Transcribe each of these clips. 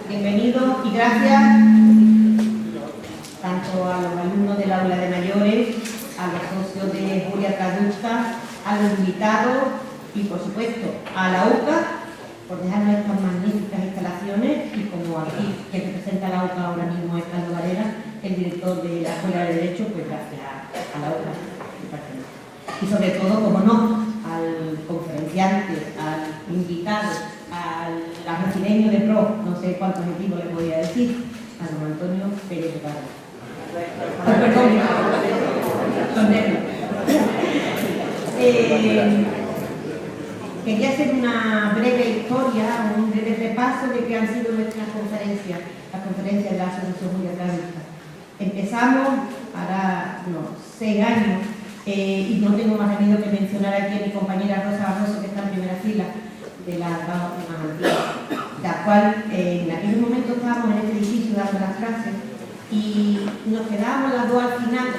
Bienvenidos y gracias tanto a los alumnos del aula de mayores, a los socios de Julia Traducta, a los invitados y, por supuesto, a la UCA por dejarnos estas magníficas instalaciones y como aquí que representa la UCA ahora mismo es Carlos Varela, el director de la Escuela de Derecho, pues gracias a la UCA. Y sobre todo, como no, al conferenciante, al invitado, al brasileño de pro, no sé cuántos equipos le podía decir, a don Antonio Pérez de Parra. Quería hacer una breve historia, un breve repaso de qué han sido nuestras conferencias, las conferencias de la Asociación Julia Traducta. Empezamos ahora unos 6 años y no tengo más remedio que mencionar aquí a mi compañera Rosa Barroso, que está en primera fila de la cual en aquel momento estábamos en este edificio dando las clases y nos quedábamos las dos al final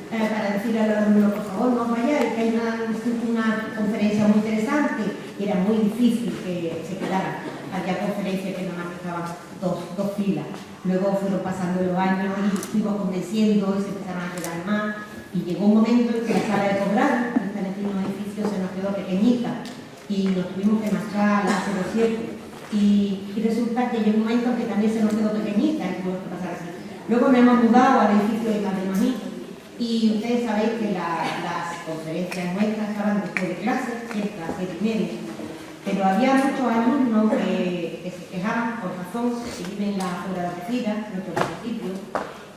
para decirle a los alumnos, por favor, no vayáis, que hay una conferencia muy interesante, y era muy difícil que se quedaran. Había conferencias que nada más estaban dos filas. Luego fueron pasando los años y fuimos convenciendo y se empezaron a quedar más. Y llegó un momento en que la sala de posgrado, en este mismo edificio, se nos quedó pequeñita y nos tuvimos que marchar a la 07. Y resulta que llegó un momento en que también se nos quedó pequeñita y tuvimos que pasar así. Luego nos hemos mudado al edificio de Madrid. Y ustedes sabéis que las conferencias nuestras estaban después de clases, siempre a las 7:30. Pero había muchos alumnos que se quejaban por razón, que viven en la fuera de la oficina, en nuestro municipio,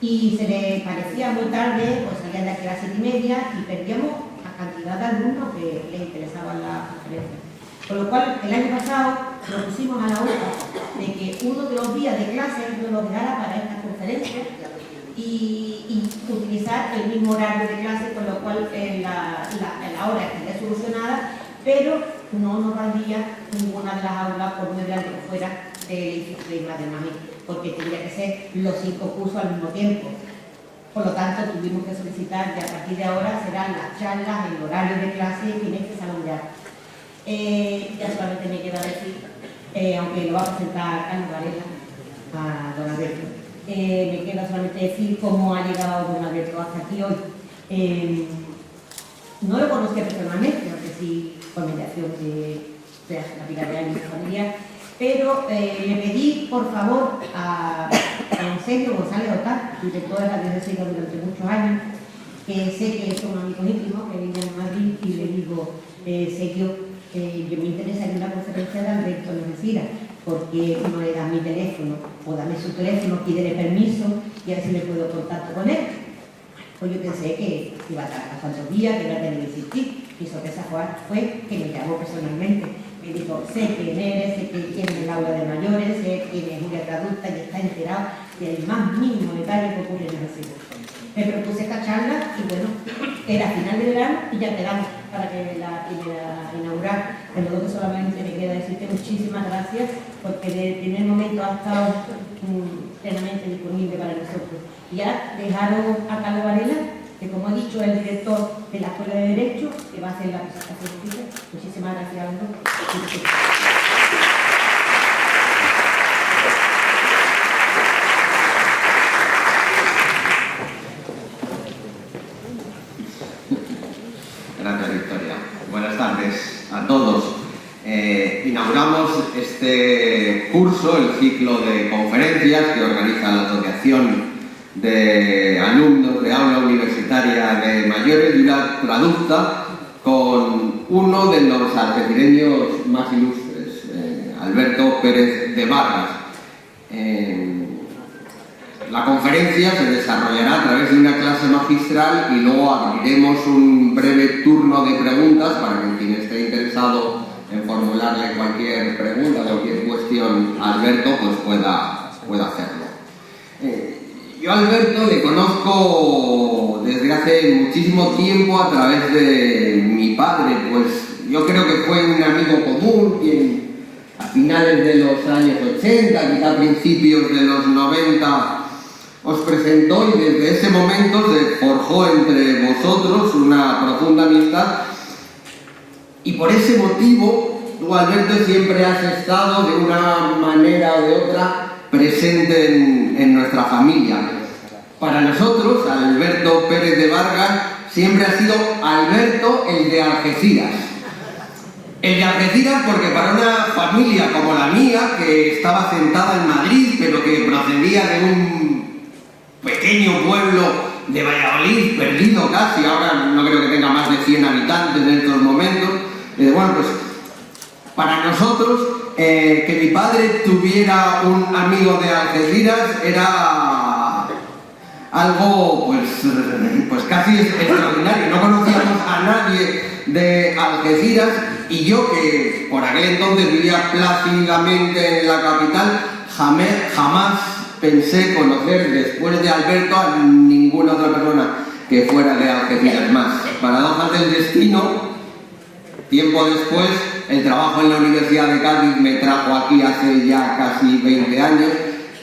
y se les parecía muy tarde, pues salían de aquí a las 7:30 y perdíamos la cantidad de alumnos que les interesaban las conferencias. Con lo cual, el año pasado propusimos a la UCA de que uno de los días de clase nos lo dejara para estas conferencias y utilizar el mismo horario de clase, con lo cual la hora estaría solucionada, pero no nos valdría ninguna de las aulas, por muy grande que fuera, del edificio de Madrid, porque tendría que ser los 5 cursos al mismo tiempo. Por lo tanto, tuvimos que solicitar que a partir de ahora serán las charlas, el horario de clase en este salón de arte. Ya solamente me queda decir, aunque lo va a presentar Carlos Varela, a don Alberto, me queda solamente decir cómo ha llegado don Alberto hasta aquí hoy. No lo conocía personalmente, porque sí, por mediación de la Pilar de años familiar, pero le pedí, por favor, a don Sergio González Otá, director de la diócesis durante muchos años, que sé que es un amigo íntimo, que vive en Madrid, y le digo, Sergio, yo me interesa en una conferencia de Alberto Algeciras, porque no le das mi teléfono, o dame su teléfono, pídele permiso y a ver si me puedo contactar con él. Pues yo pensé que iba a estar tantos días, que iba a tener que insistir. Mi sorpresa fue que me llamó personalmente. Me dijo, sé quién eres, sé que tiene el aula de mayores, sé quién es Julia Traducta y está enterado del más mínimo detalle que ocurre en el recinto. Me propuse esta charla y bueno, era final de verano y ya quedamos para que la inaugurar. De modo que solamente me queda decirte muchísimas gracias, porque desde el primer momento ha estado plenamente disponible para nosotros. Y ya dejaros a Carlos Varela, que como he dicho es el director de la Escuela de Derecho, que va a hacer la presentación. Muchísimas gracias a todos. Gracias, Victoria. Buenas tardes a todos. Inauguramos este curso, el ciclo de conferencias que organiza la Asociación de Alumnos de Aula Universitaria de Mayores de Julia Traducta, con uno de los algecireños más ilustres, Alberto Pérez de Vargas. La conferencia se desarrollará a través de una clase magistral y luego abriremos un breve turno de preguntas para que quien esté interesado en formularle cualquier pregunta, cualquier cuestión a Alberto, pues pueda hacerlo. Yo a Alberto le conozco desde hace muchísimo tiempo a través de mi padre, pues yo creo que fue un amigo común quien a finales de los años 80, quizá a principios de los 90, os presentó y desde ese momento se forjó entre vosotros una profunda amistad y por ese motivo tú, Alberto, siempre has estado de una manera o de otra presente en nuestra familia. Para nosotros, Alberto Pérez de Vargas siempre ha sido Alberto el de Algeciras. El de Algeciras porque para una familia como la mía, que estaba sentada en Madrid, pero que procedía de un pequeño pueblo de Valladolid, perdido casi, ahora no creo que tenga más de 100 habitantes en estos momentos, bueno, pues para nosotros que mi padre tuviera un amigo de Algeciras era algo pues casi extraordinario. No conocíamos a nadie de Algeciras y yo, que por aquel entonces vivía plácidamente en la capital, jamás pensé conocer después de Alberto a ninguna otra persona que fuera de Algeciras más. Paradojas del destino, tiempo después el trabajo en la Universidad de Cádiz me trajo aquí hace ya casi 20 años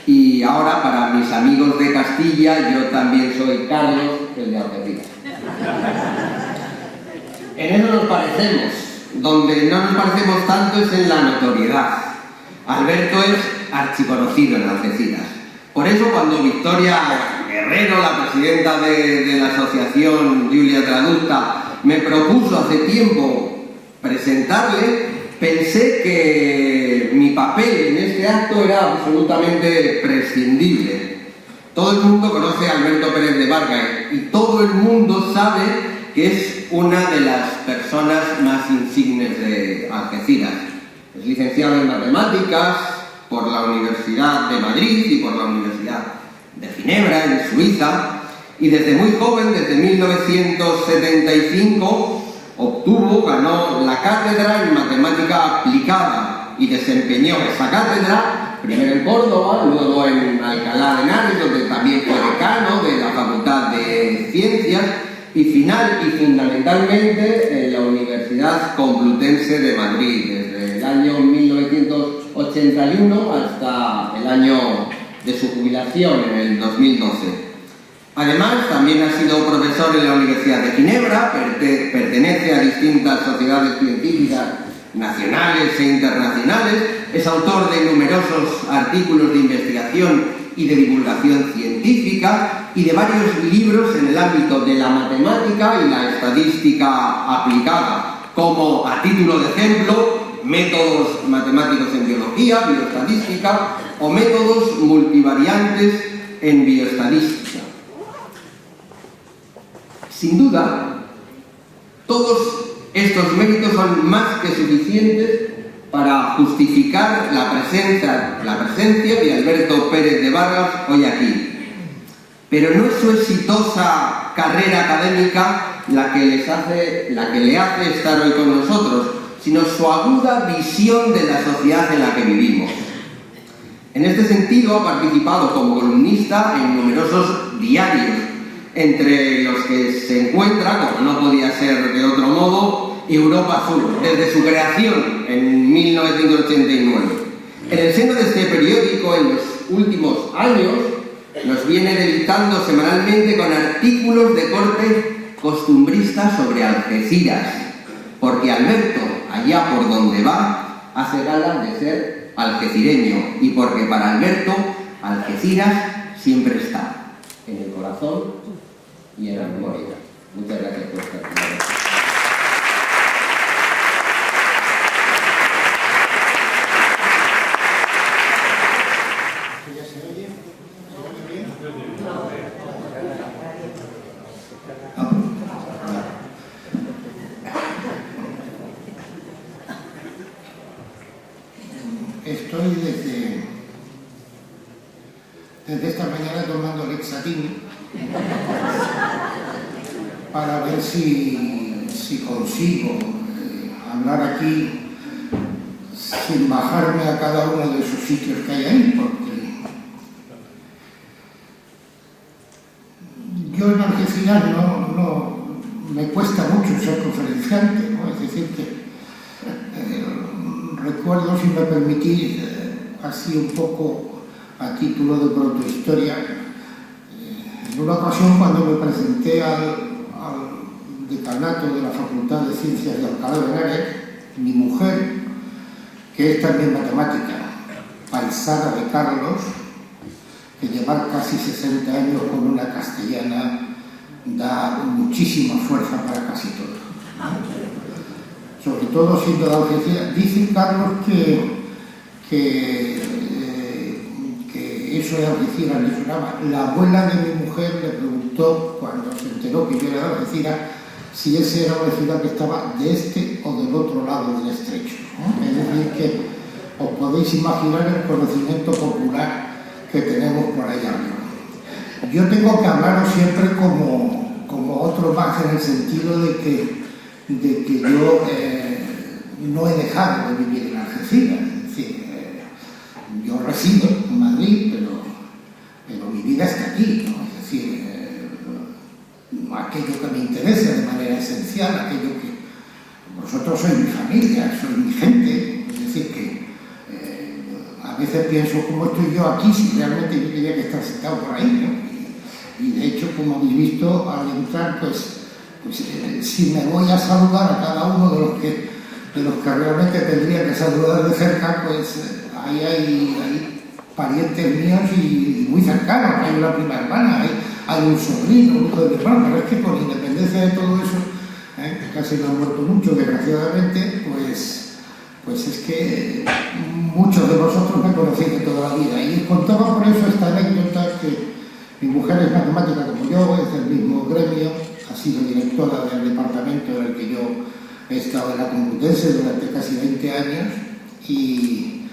y ahora para mis amigos de Castilla yo también soy Carlos, el de Algeciras. En eso nos parecemos. Donde no nos parecemos tanto es en la notoriedad. Alberto es archiconocido en Algeciras. Por eso cuando Victoria Guerrero, la presidenta de la asociación Julia Traducta, me propuso hace tiempo presentarle, pensé que mi papel en este acto era absolutamente prescindible. Todo el mundo conoce a Alberto Pérez de Vargas y todo el mundo sabe que es una de las personas más insignes de Algeciras. Es licenciado en Matemáticas por la Universidad de Madrid y por la Universidad de Ginebra, en Suiza, y desde muy joven, desde 1975, ganó la cátedra en Matemática Aplicada y desempeñó esa cátedra, primero en Córdoba, luego en Alcalá de Henares, donde también fue decano de la Facultad de Ciencias, y fundamentalmente en la Universidad Complutense de Madrid, desde el año 1981 hasta el año de su jubilación, en el 2012. Además, también ha sido profesor en la Universidad de Ginebra, pertenece a distintas sociedades científicas nacionales e internacionales, es autor de numerosos artículos de investigación y de divulgación científica y de varios libros en el ámbito de la matemática y la estadística aplicada, como, a título de ejemplo, Métodos matemáticos en biología, bioestadística o métodos multivariantes en bioestadística. Sin duda, todos estos méritos son más que suficientes para justificar la presencia de Alberto Pérez de Vargas hoy aquí. Pero no es su exitosa carrera académica la que le hace estar hoy con nosotros, sino su aguda visión de la sociedad en la que vivimos. En este sentido, ha participado como columnista en numerosos diarios, entre los que se encuentra, como no podía ser de otro modo, Europa Sur, desde su creación en 1989. En el seno de este periódico, en los últimos años, nos viene deleitando semanalmente con artículos de corte costumbrista sobre Algeciras, porque Alberto, allá por donde va, hace gala de ser algecireño, y porque para Alberto, Algeciras siempre está en el corazón y en la memoria. Muchas gracias por estar aquí. Estoy desde esta mañana tomando Lexatin para ver si consigo hablar aquí sin bajarme a cada uno de esos sitios que hay ahí, porque yo en Algeciras no me cuesta mucho ser conferenciante, ¿no? Es decir, que recuerdo, si me permitís, así un poco a título de protohistoria, en una ocasión cuando me presenté al decanato de la Facultad de Ciencias de Alcalá de Henares, mi mujer, que es también matemática, paisana de Carlos, que llevar casi 60 años con una castellana da muchísima fuerza para casi todo. Sobre todo siendo de Algeciras. Dice Carlos que eso de Algeciras le sonaba. La abuela de mi mujer le preguntó, cuando se enteró que yo era de Algeciras, si ese era una ciudad que estaba de este o del otro lado del estrecho, ¿no? Es decir, que os podéis imaginar el conocimiento popular que tenemos por ahí arriba. Yo tengo que hablaros siempre como otro más, en el sentido de que yo no he dejado de vivir en Algeciras. Es decir, yo resido en Madrid, pero mi vida está aquí, ¿no? Es decir, aquello que me interesa de manera esencial, aquello que vosotros sois mi familia, sois mi gente. Es decir, que a veces pienso cómo estoy yo aquí si realmente yo quería que estar sentado por ahí, ¿no? Y de hecho, como habéis visto al entrar, pues si me voy a saludar a cada uno de los que realmente tendría que saludar de cerca, pues ahí hay parientes míos y muy cercanos. Hay una prima hermana, hay un sobrino, un hijo de mi hermano, pero es que con independencia de todo eso, que casi no han muerto mucho, desgraciadamente, pues es que muchos de vosotros me conocéis de toda la vida. Y os contaba por eso esta anécdota, que mi mujer es matemática como yo, es del mismo gremio, ha sido directora del departamento en el que yo he estado en la Complutense durante casi 20 años y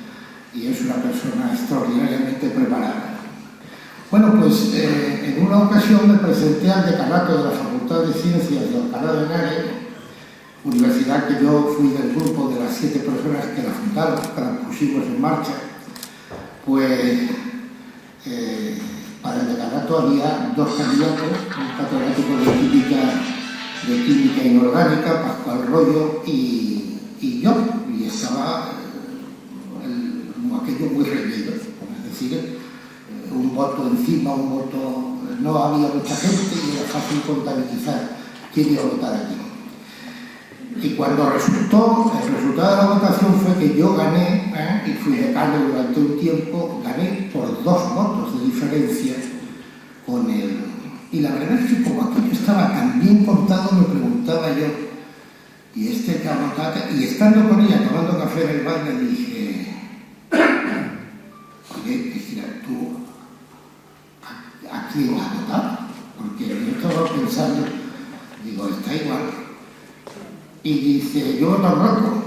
es una persona extraordinariamente preparada. Bueno, pues en una ocasión me presenté al decanato de la Facultad de Ciencias de Alcalá de Henares, universidad que yo fui del grupo de las 7 personas que la fundaron, que la pusimos en marcha. Pues para el decanato había 2 candidatos, un catedrático de química inorgánica, Pascual Rollo, y yo, y estaba aquello muy reñido, es decir, un voto encima, un voto, no había mucha gente y era fácil contabilizar quién iba a votar aquí. Y cuando el resultado de la votación fue que yo gané, y fui decano durante un tiempo, gané por 2 votos de diferencia con él. Y la verdad es que como aquello estaba tan bien contado, me preguntaba yo, y este que ha votado, y estando con ella tomando café en el bar, le dije, oye, Cristina, ¿tú a quién has votado? Porque yo estaba pensando, digo, está igual. Y dice, yo voto en blanco.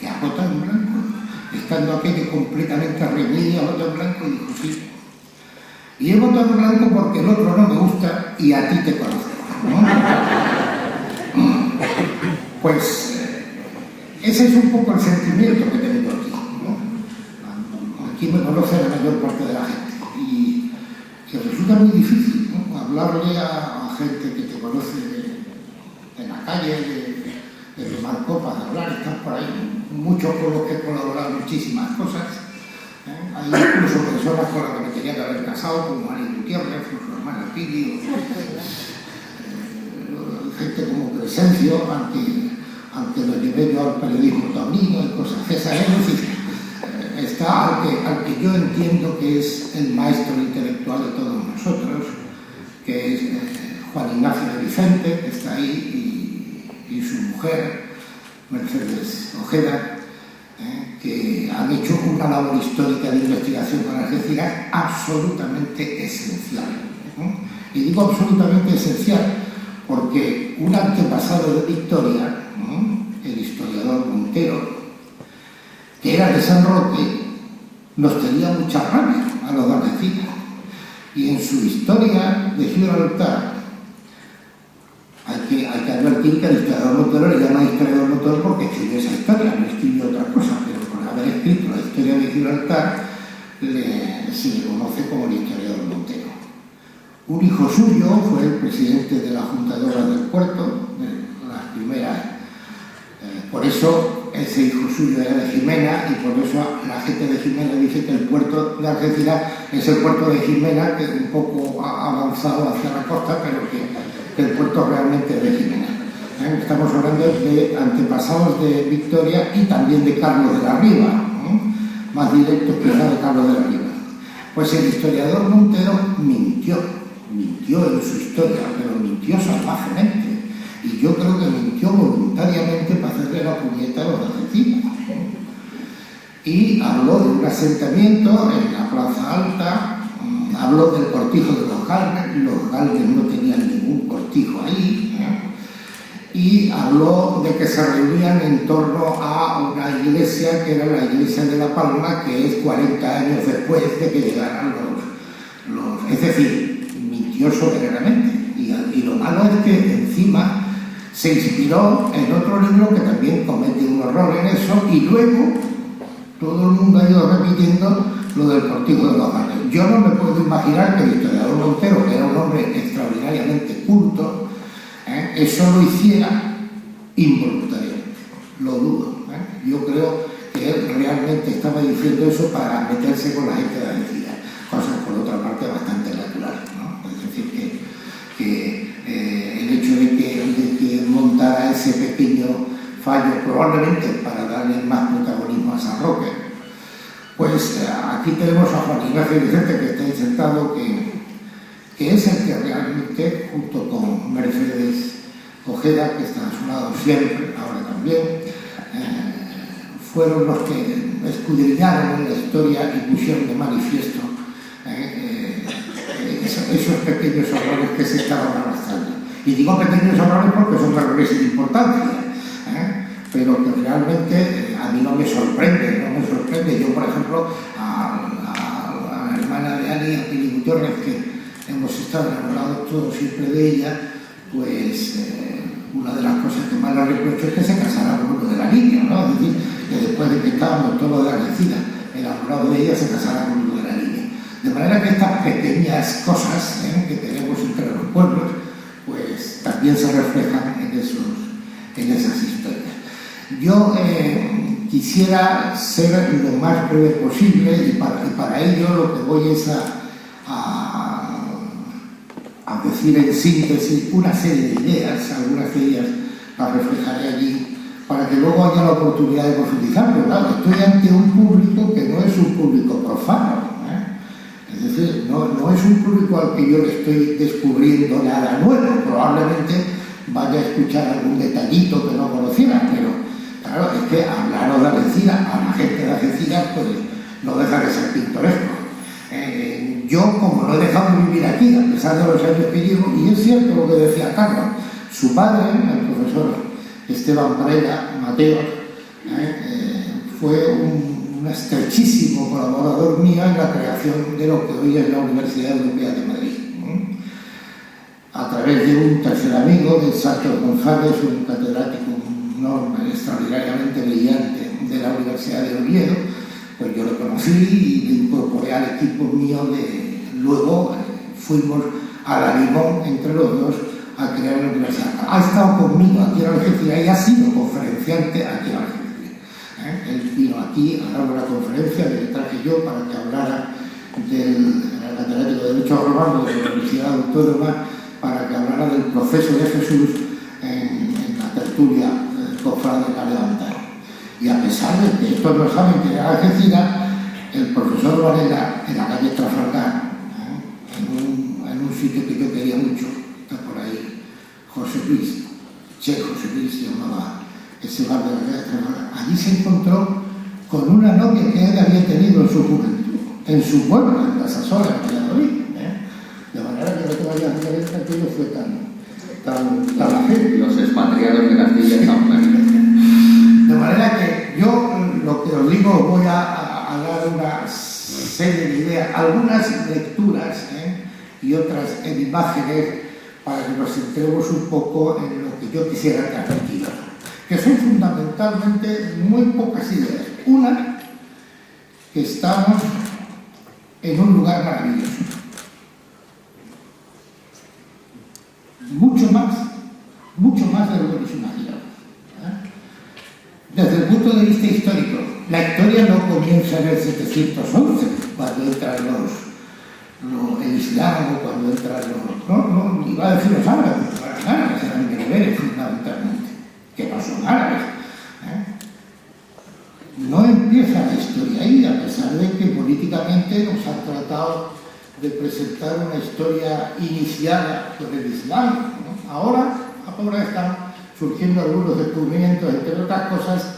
¿Te has votado en blanco? Estando aquello completamente reñido, voto en blanco, y dijo, sí. Y he votado en blanco porque el otro no me gusta y a ti te conozco, ¿no? Pues ese es un poco el sentimiento que tengo aquí, ¿no? Aquí me conoce la mayor parte de la gente y resulta muy difícil, ¿no? Hablarle a gente que te conoce en la calle, de tomar copas, de hablar, están por ahí muchos con los que he colaborado muchísimas cosas. Hay incluso personas con las que me tenía que haber casado, como María Gutiérrez, su hermana Pili, gente como Crescencio, aunque lo llevé yo al periodismo taurino y cosas esas. Es decir, está al que yo entiendo que es el maestro intelectual de todos nosotros, que es Juan Ignacio de Vicente, que está ahí, y su mujer, Mercedes Ojeda, que han hecho una labor histórica de investigación con Algeciras absolutamente esencial, ¿no? Y digo absolutamente esencial porque un antepasado de Victoria, ¿no?, el historiador Montero, que era de San Roque, nos tenía mucha rabia a los de Algeciras. Y en su historia de Gibraltar hay que advertir que el historiador Montero le llama historiador Montero porque escribió esa historia, no escribió otra cosa, pero por haber escrito la historia de Gibraltar se le conoce como el historiador Montero. Un hijo suyo fue el presidente de la Junta de Obras del Puerto, de las primeras. Por eso ese hijo suyo era de Jimena y por eso la gente de Jimena dice que el puerto de Algeciras es el puerto de Jimena, que un poco ha avanzado hacia la costa, pero que el puerto realmente es de Jimena. Estamos hablando de antepasados de Victoria y también de Carlos de la Riva, más directo quizá de Carlos de la Riva. Pues el historiador Montero mintió en su historia, pero mintió salvajemente. Y yo creo que mintió voluntariamente para hacerle la puñeta a los argentinos. Y habló de un asentamiento en la Plaza Alta, habló del cortijo de los Galdes no tenían ningún cortijo ahí, y habló de que se reunían en torno a una iglesia que era la iglesia de La Palma, que es 40 años después de que llegaran los... Es decir, mintió soberanamente. Y lo malo es que encima se inspiró en otro libro que también comete un error en eso, y luego todo el mundo ha ido repitiendo lo del cortijo de los Galdes. Yo no me puedo imaginar que el historiador Montero, que era un hombre extraordinariamente culto, eso lo hiciera involuntariamente. Lo dudo. Yo creo que él realmente estaba diciendo eso para meterse con la gente de Algeciras, cosa por otra parte bastante natural, ¿no? Es decir, que el hecho de que montara ese pequeño fallo, probablemente para darle más protagonismo a San Roque. Pues aquí tenemos a Juan Ignacio Vicente, que está ahí sentado, que es el que realmente, junto con Mercedes Ojeda, que está a su lado siempre, ahora también, fueron los que escudriñaron en la historia y pusieron de manifiesto esos pequeños errores que se estaban arrastrando. Y digo pequeños errores porque son errores sin importancia, pero que realmente a mí no me sorprende. Yo, por ejemplo, a la hermana de Ani, a Pili Gutiérrez, que hemos estado enamorados todos siempre de ella, pues una de las cosas que más le reprocho es que se casara con uno de la niña, ¿no? Es decir, que después de que estábamos todos de Algeciras enamorados de ella, se casara con uno de la niña. De manera que estas pequeñas cosas que tenemos entre los pueblos, pues también se reflejan en esas historias. Yo quisiera ser lo más breve posible, y para ello lo que voy es a decir en síntesis una serie de ideas, algunas de ellas las reflejaré allí, para que luego haya la oportunidad de profundizar. Pero claro, estoy ante un público que no es un público profano, es decir, no es un público al que yo le estoy descubriendo nada nuevo. Probablemente vaya a escuchar algún detallito que no conociera, pero claro, es que hablaros de Algeciras a la gente de Algeciras, pues no deja de ser pintoresco. Yo, como no he dejado de vivir aquí, a pesar de los años que llevo, y es cierto lo que decía Carlos, su padre, el profesor Esteban Breda Mateo, fue un estrechísimo colaborador mío en la creación de lo que hoy es la Universidad Europea de Madrid. A través de un tercer amigo, de Santos González, un catedrático extraordinariamente brillante de la Universidad de Oviedo, pues yo lo conocí y me incorporé al equipo mío luego fuimos a la Limón entre los dos a crear la universidad. Ha estado conmigo aquí en Algeciras y ha sido conferenciante aquí en Algeciras. Él vino aquí a dar una conferencia que le traje yo para que hablara del catedrático de Derecho Romano de la Universidad Autónoma, para que hablara del proceso de Jesús en la tertulia cofrade de la Levantada. Y a pesar de que estos no saben que era Algeciras, el profesor Varela, en la calle Trafalgar, en un sitio que yo quería mucho, está por ahí, José Luis se llamaba ese bar de la calle Trafalgar, allí se encontró con una novia que él había tenido en su juventud, en su pueblo, en Casasola, en Valladolid. De manera que no te vayas a creer que aquello fue tan agente. Los expatriados de Castilla y León. De manera que yo lo que os digo, voy a dar una serie de ideas, algunas lecturas y otras en imágenes, para que nos centremos un poco en lo que yo quisiera transmitir, que son fundamentalmente muy pocas ideas. Una, que estamos en un lugar maravilloso. Mucho más de lo que nos imaginamos. Desde el punto de vista histórico, la historia no comienza en el 711, cuando entran el Islam, o cuando entran no iba a decir los árabes, porque los árabes eran bereberes fundamentalmente, que no son árabes. No empieza la historia ahí, a pesar de que políticamente nos han tratado de presentar una historia iniciada por el Islam, ¿no? Ahora están surgiendo algunos descubrimientos, entre otras cosas,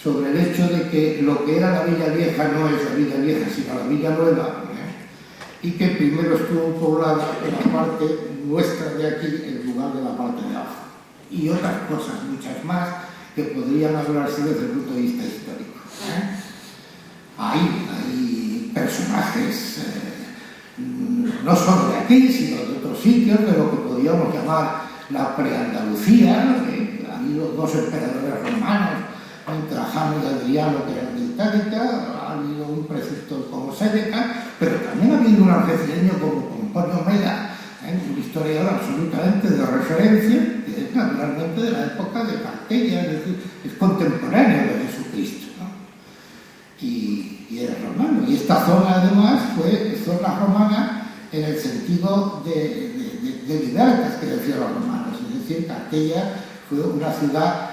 sobre el hecho de que lo que era la Villa Vieja no es la Villa Vieja, sino la Villa Nueva, y que primero estuvo poblada en la parte nuestra de aquí en lugar de la parte de abajo. Y otras cosas, muchas más, que podrían hablarse desde el punto de vista histórico. Hay personajes, no solo de aquí, sino de otros sitios, de lo que podríamos llamar la Preandalucía. Ha habido dos emperadores romanos, Trajano y Adriano, que eran de Itálica. Ha habido un preceptor como Séneca, pero también ha habido un algecireño como Pomponio Mela, un historiador absolutamente de referencia, que es naturalmente de la época de Cartella, es decir, es contemporáneo de Jesucristo, ¿no? Y era romano. Y esta zona, además, fue zona romana en el sentido de libertas, que decían los romanos. Es decir, Cartella fue una ciudad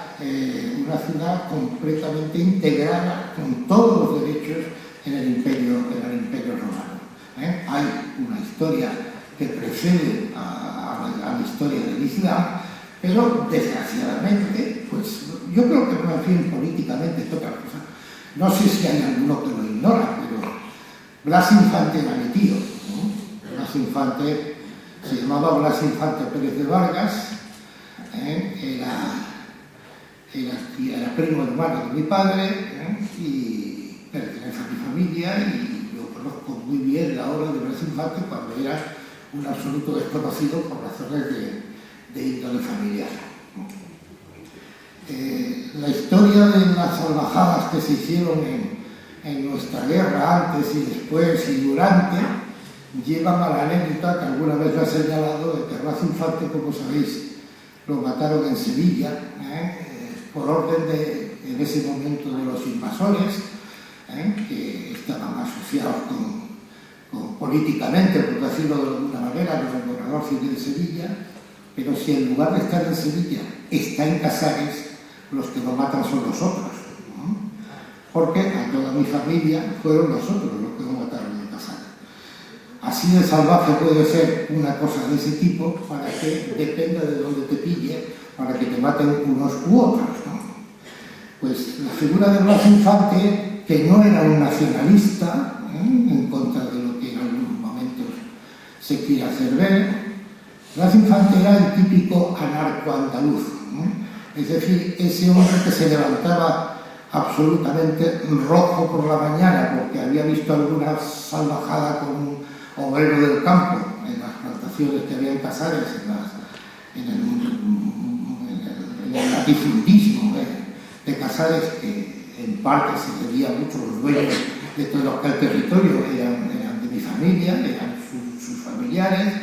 completamente integrada con todos los derechos en el imperio romano. Hay una historia que precede a la historia del Islam, pero desgraciadamente, pues yo creo que más bien políticamente es otra cosa. No sé si hay alguno que lo ignora, pero Blas Infante era mi tío, ¿no? Blas Infante se llamaba Blas Infante Pérez de Vargas, era primo hermano de mi padre, y pertenece a mi familia, y yo conozco muy bien la obra de Blas Infante cuando era un absoluto desconocido por razones de índole familiar. La historia de las salvajadas que se hicieron en nuestra guerra, antes y después y durante, llevan a la anécdota que alguna vez lo he señalado, de que Blas Infante, como sabéis, lo mataron en Sevilla, por orden en ese momento de los invasores, que estaban asociados políticamente, por decirlo de alguna manera, con el gobernador civil de Sevilla. Pero si en lugar de estar en Sevilla está en Casares, los que lo matan son los otros, ¿no? Porque a toda mi familia fueron los otros los que lo mataron en Casares. Así de salvaje puede ser una cosa de ese tipo, para que dependa de dónde te pille, para que te maten unos u otros, ¿no? Pues la figura de Blas Infante, que no era un nacionalista, en contra de lo que en algunos momentos se quiere hacer ver, Blas Infante era el típico anarco-andaluz, ¿no? Es decir, ese hombre que se levantaba absolutamente rojo por la mañana porque había visto alguna salvajada con un obrero del campo en las plantaciones que había en Casares, en el latifundismo de Casares, que en parte se debía mucho a los dueños de todo aquel territorio, eran de mi familia, eran sus familiares.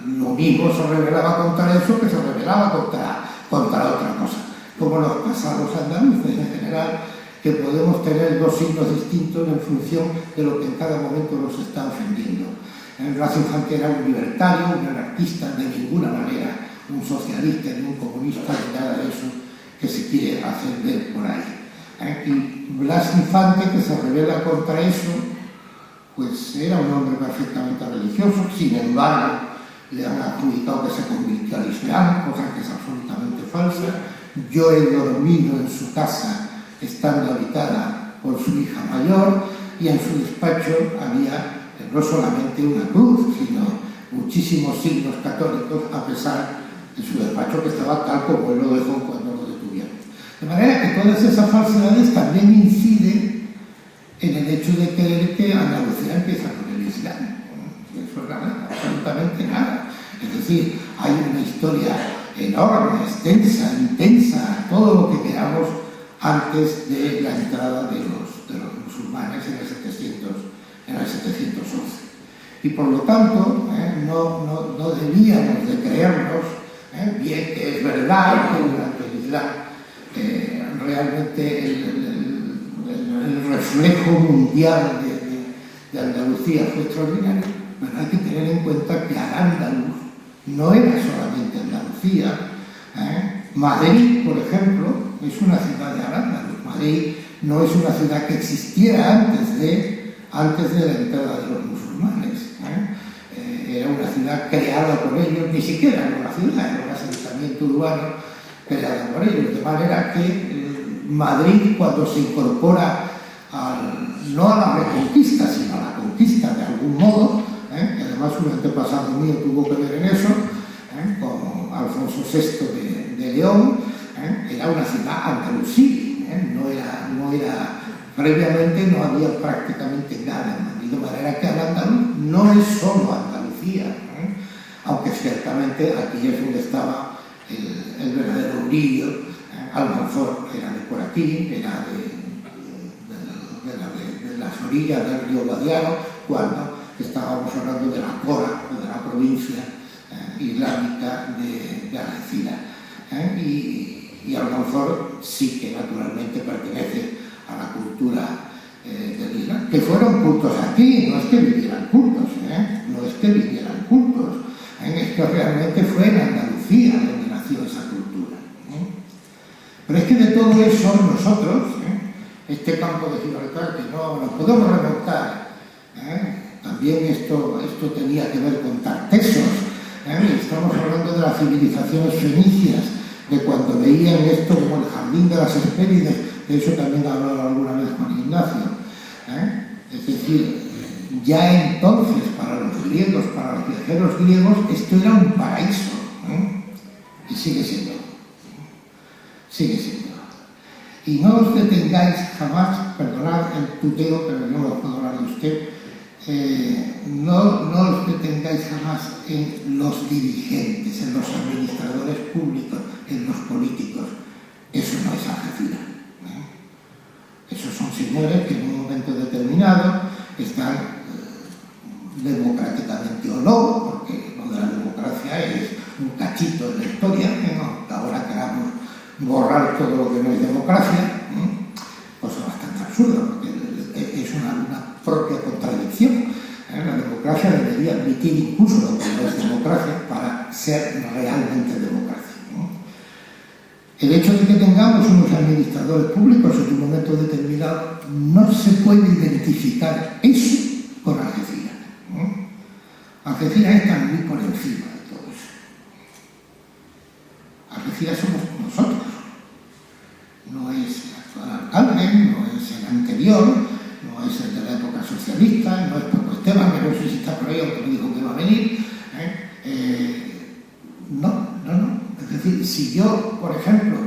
Lo mismo se rebelaba contra eso que se rebelaba contra otra cosa, como nos pasa a los andaluces en general, que podemos tener dos signos distintos en función de lo que en cada momento nos está ofendiendo. Blas Infante era un libertario, un anarquista, de ninguna manera un socialista ni un comunista, ni nada de eso que se quiere hacer ver por ahí. Y Blas Infante, que se rebela contra eso, pues era un hombre perfectamente religioso. Sin embargo, le han adjudicado que se convirtió al Islam, cosa que es absolutamente falsa. Yo he dormido en su casa estando habitada por su hija mayor, y en su despacho había no solamente una cruz, sino muchísimos signos católicos, a pesar de su despacho que estaba tal como él lo dejó cuando lo detuvieron. De manera que todas esas falsedades también inciden en el hecho de creer que Andalucía empieza con el Islam. Eso es nada, absolutamente nada. Es decir, hay una historia enorme, extensa, intensa, todo lo que queramos, antes de la entrada de los musulmanes en el 711. Y por lo tanto, no debíamos de creernos, bien que es verdad que durante el Islam realmente el reflejo mundial de Andalucía Andalucía fue extraordinario, pero hay que tener en cuenta que Al-Ándalus no era solamente Andalucía. Madrid, por ejemplo, es una ciudad de Al-Ándalus. Madrid no es una ciudad que existiera antes de la entrada de los musulmanes. Era una ciudad creada por ellos, ni siquiera era una ciudad, era un asentamiento urbano creado por ellos, de manera que Madrid, cuando se incorpora no a la reconquista, sino a la conquista de algún modo, que además un antepasado mío tuvo que ver en eso, con Alfonso VI de León, era una ciudad andalusí, no era previamente no había prácticamente nada en Madrid, de manera que Al-Ándalus no es solo Andalucía, aunque ciertamente aquí es donde estaba el verdadero brillo. Almanzor era de por aquí, era de las orillas del río Guadiaro, cuando estábamos hablando de la Cora, de la provincia islámica de Algeciras. Y Almanzor sí que naturalmente pertenece a la cultura del Islam, que fueron cultos aquí, no es que vivieran cultos, es que realmente fue en Andalucía donde nació esa cultura. Pero es que de todo eso nosotros, este campo de Gibraltar, que no nos podemos remontar, también esto tenía que ver con Tartesos, estamos hablando de las civilizaciones fenicias, de cuando veían esto como el jardín de las Hespérides, de eso también ha hablado alguna vez Juan Ignacio. Es decir, ya entonces para los griegos, para los viajeros griegos, esto era un paraíso, y sigue siendo. Y no os detengáis jamás, perdonad el tuteo, pero no lo puedo hablar de usted, no os detengáis jamás en los dirigentes, en los administradores públicos, en los políticos. Eso no es Algeciras. Esos son señores que en un momento determinado están democráticamente o no, porque lo de la democracia es un cachito de la historia, que ahora queramos borrar todo lo que no es democracia, cosa bastante absurda, porque es una propia contradicción. La democracia debería admitir incluso lo que no es democracia para ser realmente democracia. El hecho de que tengamos unos administradores públicos en un momento determinado no se puede identificar eso con Algeciras. Algeciras está muy por encima de todo eso. Algeciras somos nosotros. No es el actual alcalde, no es el anterior, no es el de la época socialista, no es Paco Esteban, que no sé si está por ahí, aunque me dijo que va a venir. No. Es decir, si yo, por ejemplo,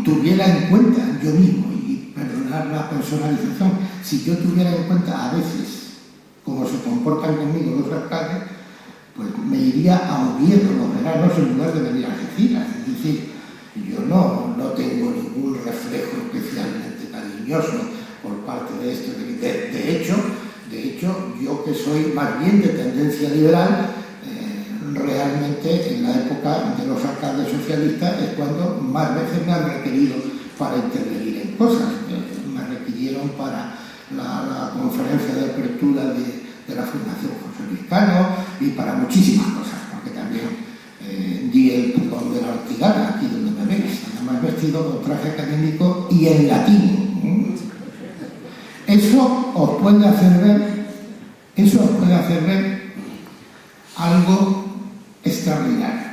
tuviera en cuenta yo mismo, y perdonar la personalización, si yo tuviera en cuenta a veces cómo se comportan conmigo los alcaldes, pues me iría a Oviedo los veranos en lugar de venir a Algeciras. Es decir, yo no tengo ningún reflejo especialmente cariñoso por parte de esto. De hecho, yo que soy más bien de tendencia liberal, realmente en la época de los alcaldes socialistas es cuando más veces me han requerido para intervenir en cosas. Me requirieron para la conferencia de apertura de la Fundación José Luis Cano y para muchísimas cosas, porque también di el pregón de la Ortigada, aquí donde me veis, además vestido con traje académico y en latín. Eso os puede hacer ver algo extraordinario.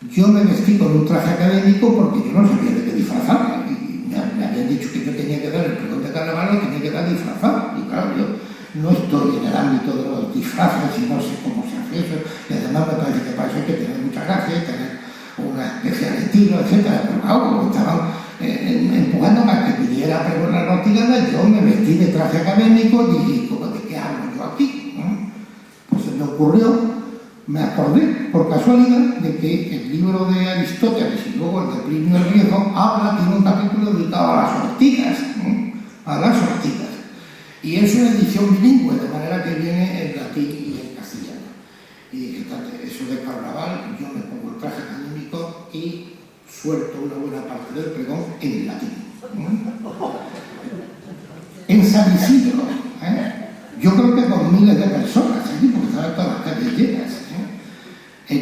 Yo me vestí con un traje académico porque yo no sabía de qué disfrazarme. Y me habían dicho que yo tenía que dar el pregón de carnaval, lo tenía que dar disfrazado. Y claro, yo no estoy en el ámbito de los disfraces y no sé cómo se hace eso. Y además me parece que para eso hay que tener mucha gracia, tener una especial estilo, etc. Pero claro, como estaban empujándome a que pidiera a pregonar la Ortigada, yo me vestí de traje académico y dije, ¿de qué hablo yo aquí? Pues se me ocurrió. Me acordé, por casualidad, de que el libro de Aristóteles y luego el de Plinio el Viejo tiene un capítulo dedicado a las ortigas, y es una edición bilingüe, de manera que viene en latín y en castellano. Y dije, eso de carnaval, yo me pongo el traje académico y suelto una buena parte del pregón en latín. En San Isidro, yo creo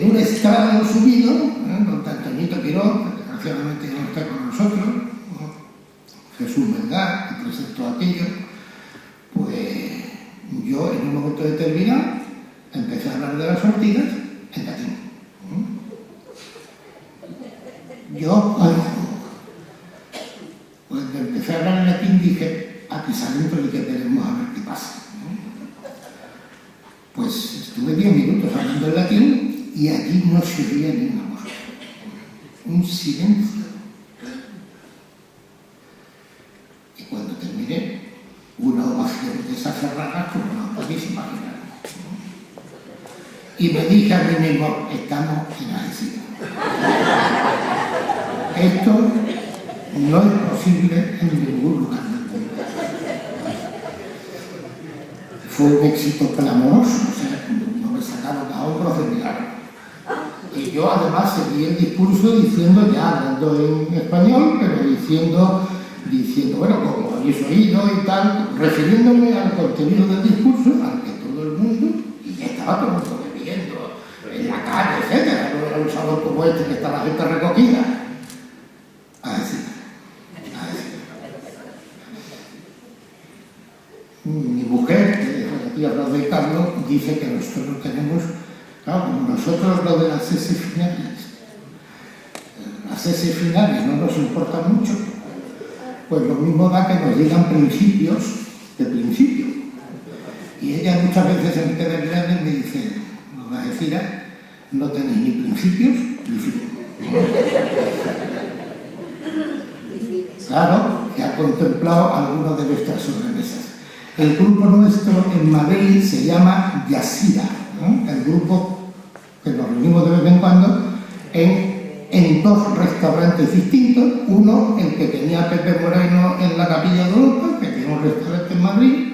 en un estrado subido, don Antonito Quirós, que desgraciadamente ya no está con nosotros, Jesús Melgar, que presentó aquello, pues yo en un momento determinado empecé a hablar de las ortigas en latín. Yo cuando empecé a hablar en latín dije, aquí saliendo y que veremos a ver qué pasa. Pues estuve 10 minutos hablando en latín y allí no se oía ni una voz. Un silencio. Y cuando terminé, una ovación de esas cerradas como no podéis imaginar. Y me dije a mí mismo, estamos en Algeciras. Esto no es posible en ningún lugar del mundo. Fue un éxito clamoroso, o sea, no me sacaron a hombros de milagro. Y yo además seguí el discurso diciendo, ya hablando en español, pero diciendo, bueno, como habéis oído y tal, refiriéndome al contenido del discurso, al que todo el mundo, y ya estaba todo el mundo bebiendo en la calle, etcétera, no era un salón como este que está la gente recogida. Mi mujer, que es la tía de Carlos, dice que nosotros tenemos, claro, como nosotros lo de las S finales no nos importa mucho, pues lo mismo da que nos digan principios de principio. Y ella muchas veces en Telegram me dice, nos va a decir, no tenéis ni principios ni fin. Claro, que ha contemplado algunas de nuestras sobremesas. El grupo nuestro en Madrid se llama Yasira, ¿no? El grupo que nos reunimos de vez en cuando en dos restaurantes distintos. Uno, el que tenía Pepe Moreno en la Capilla de Europa, que tiene un restaurante en Madrid,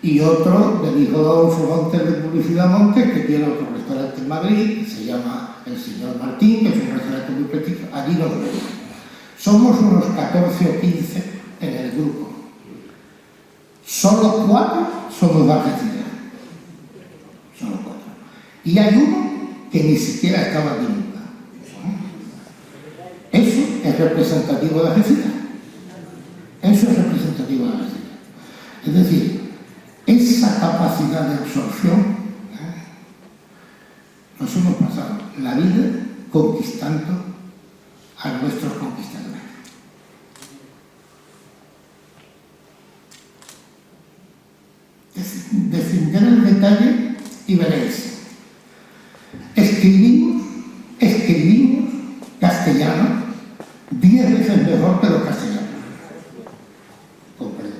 y otro del hijo de Adolfo Montes de Publicidad Montes, que tiene otro restaurante en Madrid, que se llama El Señor Martín, que es un restaurante muy prestigioso. Allí nos vemos. Somos unos 14 o 15 en el grupo. Solo 4 somos de Algeciras. Solo 4. Y hay uno que ni siquiera estaba aquí nunca. Eso es representativo de Algeciras. Eso es representativo de Algeciras. Es decir, esa capacidad de absorción nos hemos pasado la vida conquistando a nuestros conquistadores. Descenderé el detalle y veréis. Escribimos castellano 10 veces mejor que los castellanos. Comprendo.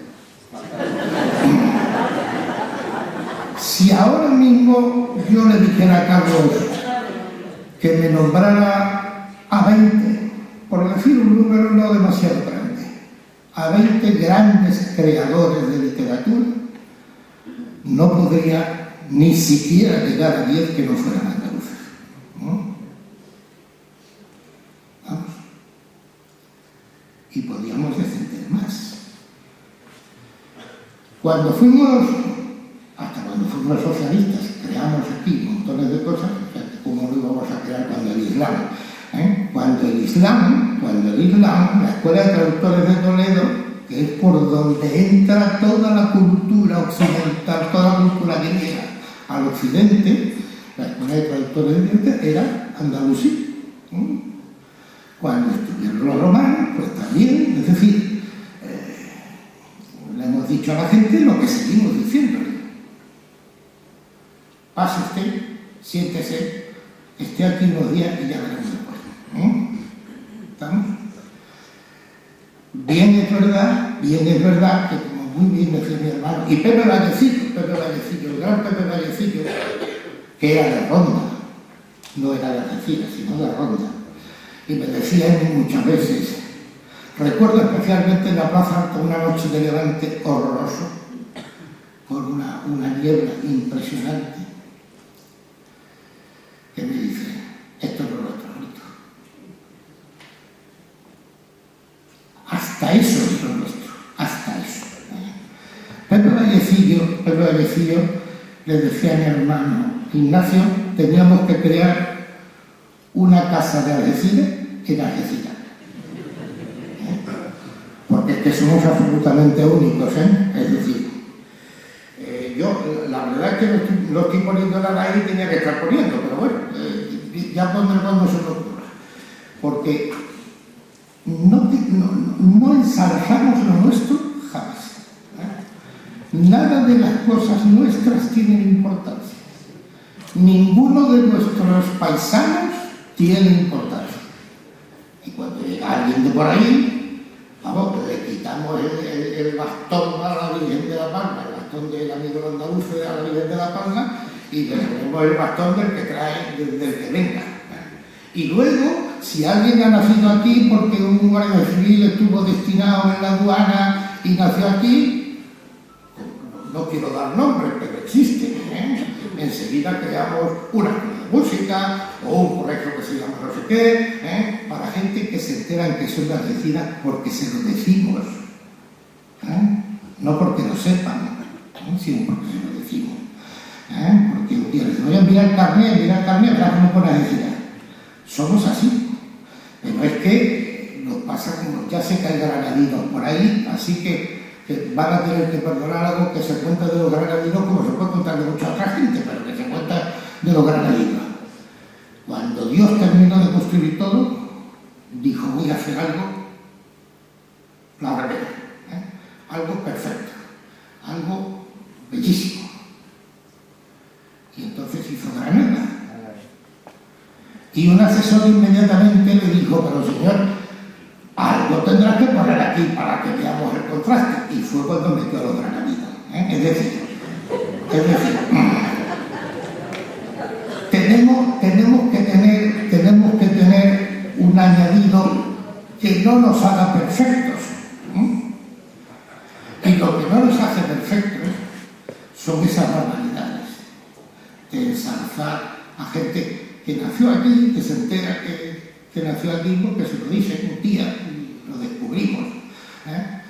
Si ahora mismo yo le dijera a Carlos que me nombrara a 20, por decir un número no demasiado grande, a 20 grandes creadores de literatura, no podría ni siquiera llegar a 10 que no fueran andaluces. ¿No? Vamos. Y podíamos descender más. Cuando fuimos socialistas, creamos aquí montones de cosas, ¿cómo lo íbamos a crear cuando el Islam? Cuando el Islam, la Escuela de Traductores de Toledo, que es por donde entra toda la cultura occidental, toda la cultura griega al occidente, la Escuela de Traductores de Toledo era Andalucía. Cuando estuvieron los romanos, pues también, es decir, le hemos dicho a la gente lo que seguimos diciéndole. Pase usted, siéntese, esté aquí unos días y ya veremos después. ¿Estamos? Bien es verdad que, como muy bien decía mi hermano, y Pepe Vallecillo, el gran Pepe Vallecillo, que era de Ronda, no era de Algeciras, sino de Ronda, y me decía él muchas veces, recuerdo especialmente en la Plaza Alta una noche de Levante horroroso, con una niebla impresionante, que me dice, esto es lo nuestro. Hasta eso es lo nuestro, hasta eso. Pepe Vallecillo le decía a mi hermano Ignacio, teníamos que crear una casa de Algeciras en Algeciras. Porque es que somos absolutamente únicos, ¿eh? Es decir, yo la verdad es que lo estoy poniendo en la raíz y tenía que estar poniendo, pero bueno, ya pondré cuando se lo ocurra. Porque no ensalzamos lo nuestro jamás. Nada de las cosas nuestras tienen importancia. Ninguno de nuestros paisanos tiene importancia. Y cuando llega alguien de por ahí, vamos, le quitamos el bastón a la Virgen de la Palma, el bastón del amigo andaluz a la Virgen de la Palma, y le ponemos el bastón del que trae, del que venga. Y luego, si alguien ha nacido aquí porque un guardia civil estuvo destinado en la aduana y nació aquí, no quiero dar nombres, pero existen, ¿eh? Enseguida creamos una escuela de música o un colegio que se llama no sé qué, ¿eh? Para gente que se enteran que son de Algeciras porque se lo decimos, ¿eh? No porque lo sepan, ¿eh? Sino porque se lo decimos, ¿eh? Porque un día les digo, oye, mira el carnet, verás cómo pone Algeciras. Somos así, pero es que nos pasa como ya se caen granadinos por ahí, así que van a tener que perdonar algo que se cuenta de los granadinos como se puede contar de mucha otra gente, pero que se cuenta de los granadinos. Cuando Dios terminó de construir todo, dijo, voy a hacer algo, la revela, ¿eh? Algo perfecto, algo bellísimo. Y entonces hizo Granada. Y un asesor inmediatamente le dijo, pero señor, algo tendrás que poner aquí para que veamos el contraste. Y fue cuando metió a los granadinos, ¿eh? Es decir, tenemos que tener un añadido que no nos haga perfectos, ¿eh? Y lo que no nos hace perfectos son esas barbaridades de ensalzar a gente que nació aquí, que se entera que nació aquí porque se lo dice un día y lo descubrimos, ¿eh?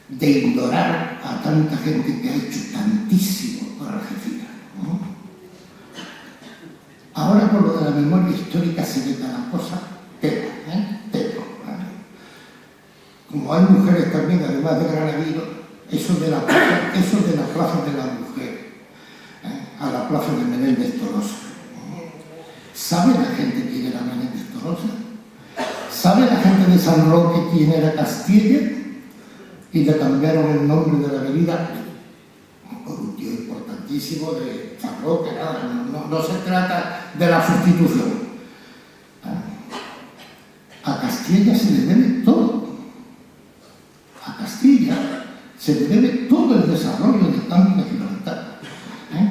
De ignorar a tanta gente que ha hecho tantísimo por Algeciras, ¿no? Ahora con lo de la memoria histórica se ve cada cosa tela, tela, ¿vale? Como hay mujeres también, además de granadinos, eso de la plaza de la mujer, a la plaza de Menéndez Tolosa. ¿Sabe la gente quién era Menéndez Tolosa? ¿Sabe la gente de San Roque quién era Castilla? Y le cambiaron el nombre de la avenida por un tío importantísimo de San Roque. No se trata de la sustitución. A Castilla se le debe todo. A Castilla se le debe todo el desarrollo del campo de Gibraltar.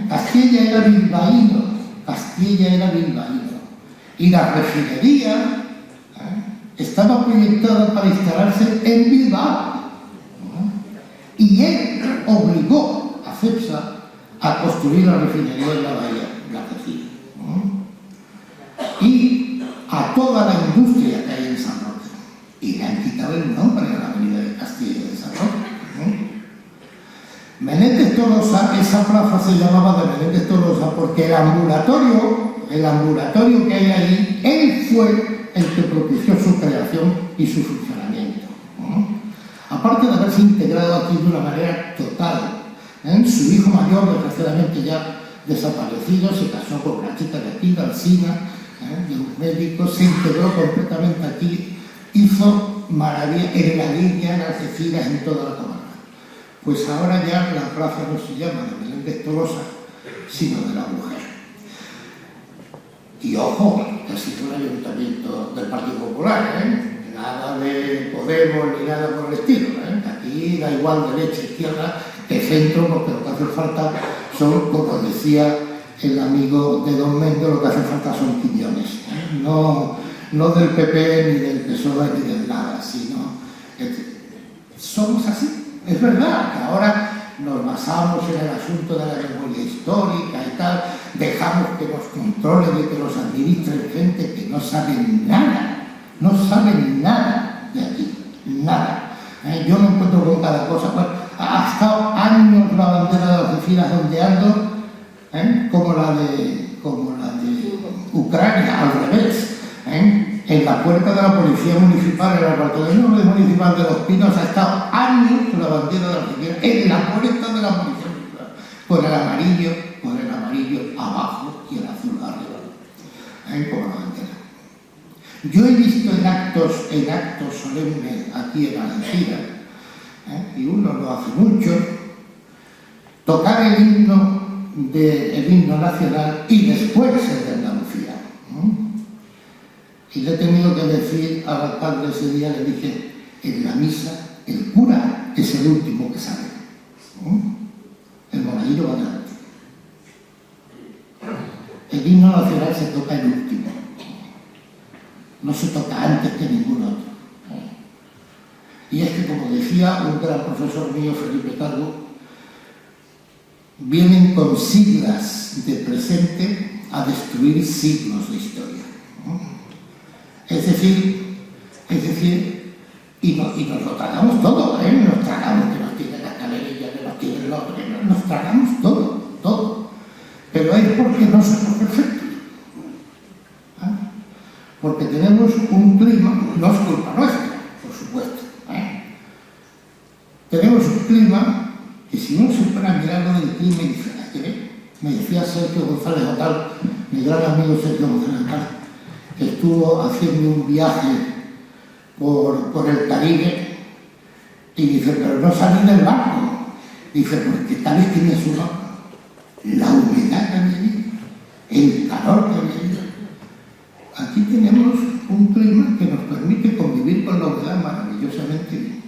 Castilla era bilbaíno. Y la refinería estaba proyectada para instalarse en Bilbao. Y él obligó a CEPSA a construir la refinería en la bahía de Algeciras. Y a toda la industria que hay en San Roque. Y le han quitado el nombre a la avenida de Castilla de San Roque. Menéndez Tolosa, esa plaza se llamaba de Menéndez Tolosa porque el ambulatorio que hay ahí, él fue el que propició su creación y su funcionamiento. Aparte de haberse integrado aquí de una manera total, su hijo mayor, desgraciadamente ya desaparecido, se casó con una chica de aquí, de Alsina, de un médico, se integró completamente aquí, hizo maravilla en la línea, en Algeciras, en toda la comarca. Pues ahora ya la plaza no se llama de Menéndez Tolosa, sino de la mujer. Y ojo, que ha sido un ayuntamiento del Partido Popular, nada de Podemos ni nada por el estilo. Aquí da igual derecha, izquierda que centro, porque lo que hace falta son, como decía el amigo de Don Mendo, lo que hace falta son piñones. No del PP, ni del PSOE, ni del nada, sino somos así. Es verdad que ahora nos basamos en el asunto de la memoria histórica y tal, dejamos que nos controlen y que nos administren gente que no saben nada de aquí, nada. Yo me encuentro con cada cosa. Bueno, ha estado años la bandera de Algeciras ondeando, como la de Ucrania, al revés. policía municipal, el apartamento municipal de Los Pinos ha estado años con la bandera de Argentina en la puerta de la policía municipal, con el amarillo abajo y el azul arriba, como la bandera. Yo he visto en actos solemnes aquí en Algeciras, y uno lo hace mucho, tocar el himno nacional y después el de Andalucía. Y le he tenido que decir al alcalde ese día, le dije, en la misa el cura es el último que sale. El monaguillo va adelante. El himno nacional se toca el último. No se toca antes que ningún otro. Y es que, como decía un gran profesor mío, Felipe Calvo, vienen con siglas de presente a destruir siglos de historia. Es decir, y nos lo tragamos todo, nos tragamos que nos tienen la calerilla, que nos tienen el otro, nos tragamos todo. Pero es porque no somos perfectos. Porque tenemos un clima, no es culpa nuestra, por supuesto. Tenemos un clima que si uno se pone a mirar lo del clima y dice, me decía Sergio González Otal, mi gran amigo Sergio González Otal, que estuvo haciendo un viaje por el Caribe y dice, pero no salí del barco. Dice, porque tal vez tiene su nombre, la humedad que había habido, el calor que había habido. Aquí tenemos un clima que nos permite convivir con la humedad maravillosamente bien.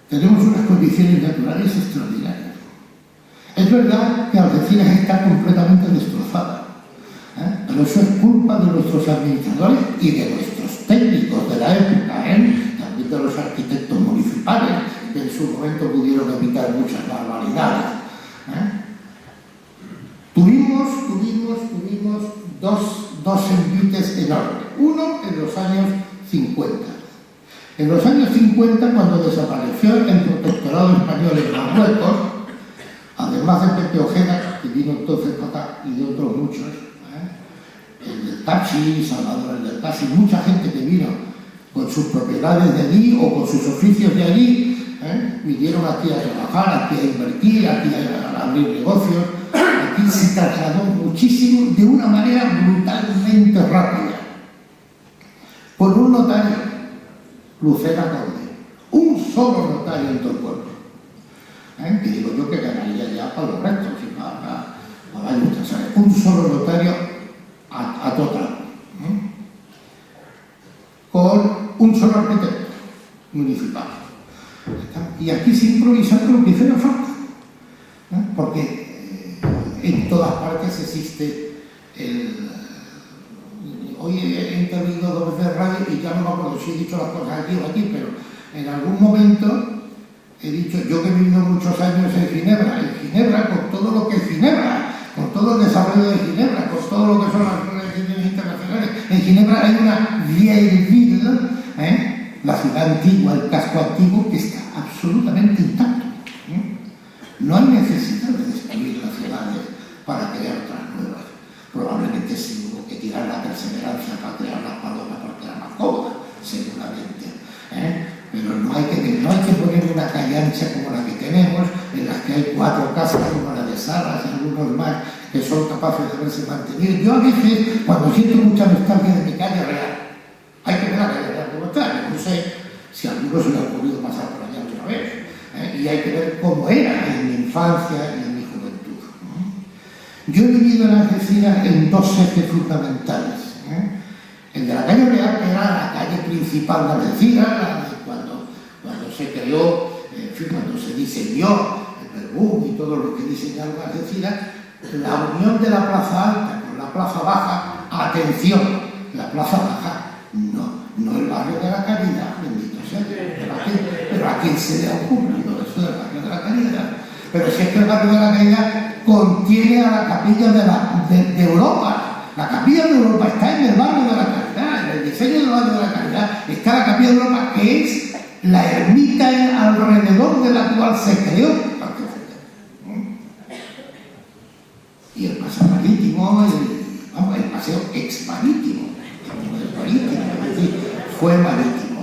Tenemos unas condiciones naturales extraordinarias. Es verdad que Algeciras está completamente destrozada, pero eso es culpa de nuestros administradores y de nuestros técnicos de la época, también de los arquitectos municipales, que en su momento pudieron evitar muchas barbaridades. Tuvimos dos envites enormes. Uno en los años 50. En los años 50, cuando desapareció el protectorado español en Marruecos, además de Pepe Ojeda, que vino entonces para acá, y de otros muchos, el del Taxi, Salvador el del Taxi, mucha gente que vino con sus propiedades de allí o con sus oficios de allí, vinieron aquí a trabajar, aquí a invertir, aquí a abrir negocios. Aquí se trasladó muchísimo de una manera brutalmente rápida. Por un notario, Lucena Conde, un solo notario en todo el pueblo. Que digo yo que ganaría ya para los restos, y para un solo notario a total. Con un solo arquitecto municipal. Y aquí se improvisa lo que hizo falta. Porque en todas partes existe hoy he intervenido dos veces en radio y ya no me acuerdo si he dicho las cosas aquí o aquí, pero en algún momento he dicho, yo que he vivido muchos años en Ginebra, con todo lo que es Ginebra, con todo el desarrollo de Ginebra, con todo lo que son las relaciones internacionales, en Ginebra hay una vieille ville, la ciudad antigua, el casco antiguo, que está absolutamente intacto. No hay necesidad de destruir las ciudades para crear otras nuevas. Probablemente sí hubo que tirar la perseverancia para crear las palomas porque era más cómoda, seguramente. Pero no hay que poner una calle ancha como la que tenemos, en las que hay 4 casas como la de Salas y algunos más que son capaces de haberse mantenido. Yo a veces, cuando siento mucha nostalgia de mi calle real, hay que ver la calle real como está. No sé si a algunos se le ha ocurrido pasar por allá otra vez. Y hay que ver cómo era en mi infancia y en mi juventud. Yo he vivido en Algeciras en 2 ejes fundamentales. El de la calle Real, que era la calle principal de Algeciras, cuando se creó, cuando se diseñó el Verbum y todo lo que diseñaron Algeciras, la unión de la Plaza Alta con la Plaza Baja, atención, la Plaza Baja, no el barrio de la Caridad, bendito sea, pero a quién se le ha ocurrido eso del barrio de la Caridad. Pero si es que el barrio de la Caridad contiene a la capilla de Europa. La capilla de Europa está en el barrio de la Caridad, en el diseño del barrio de la Caridad está la capilla de Europa, que es la ermita alrededor de la cual se creó. Y el paseo marítimo, el paseo ex marítimo, es decir, fue marítimo.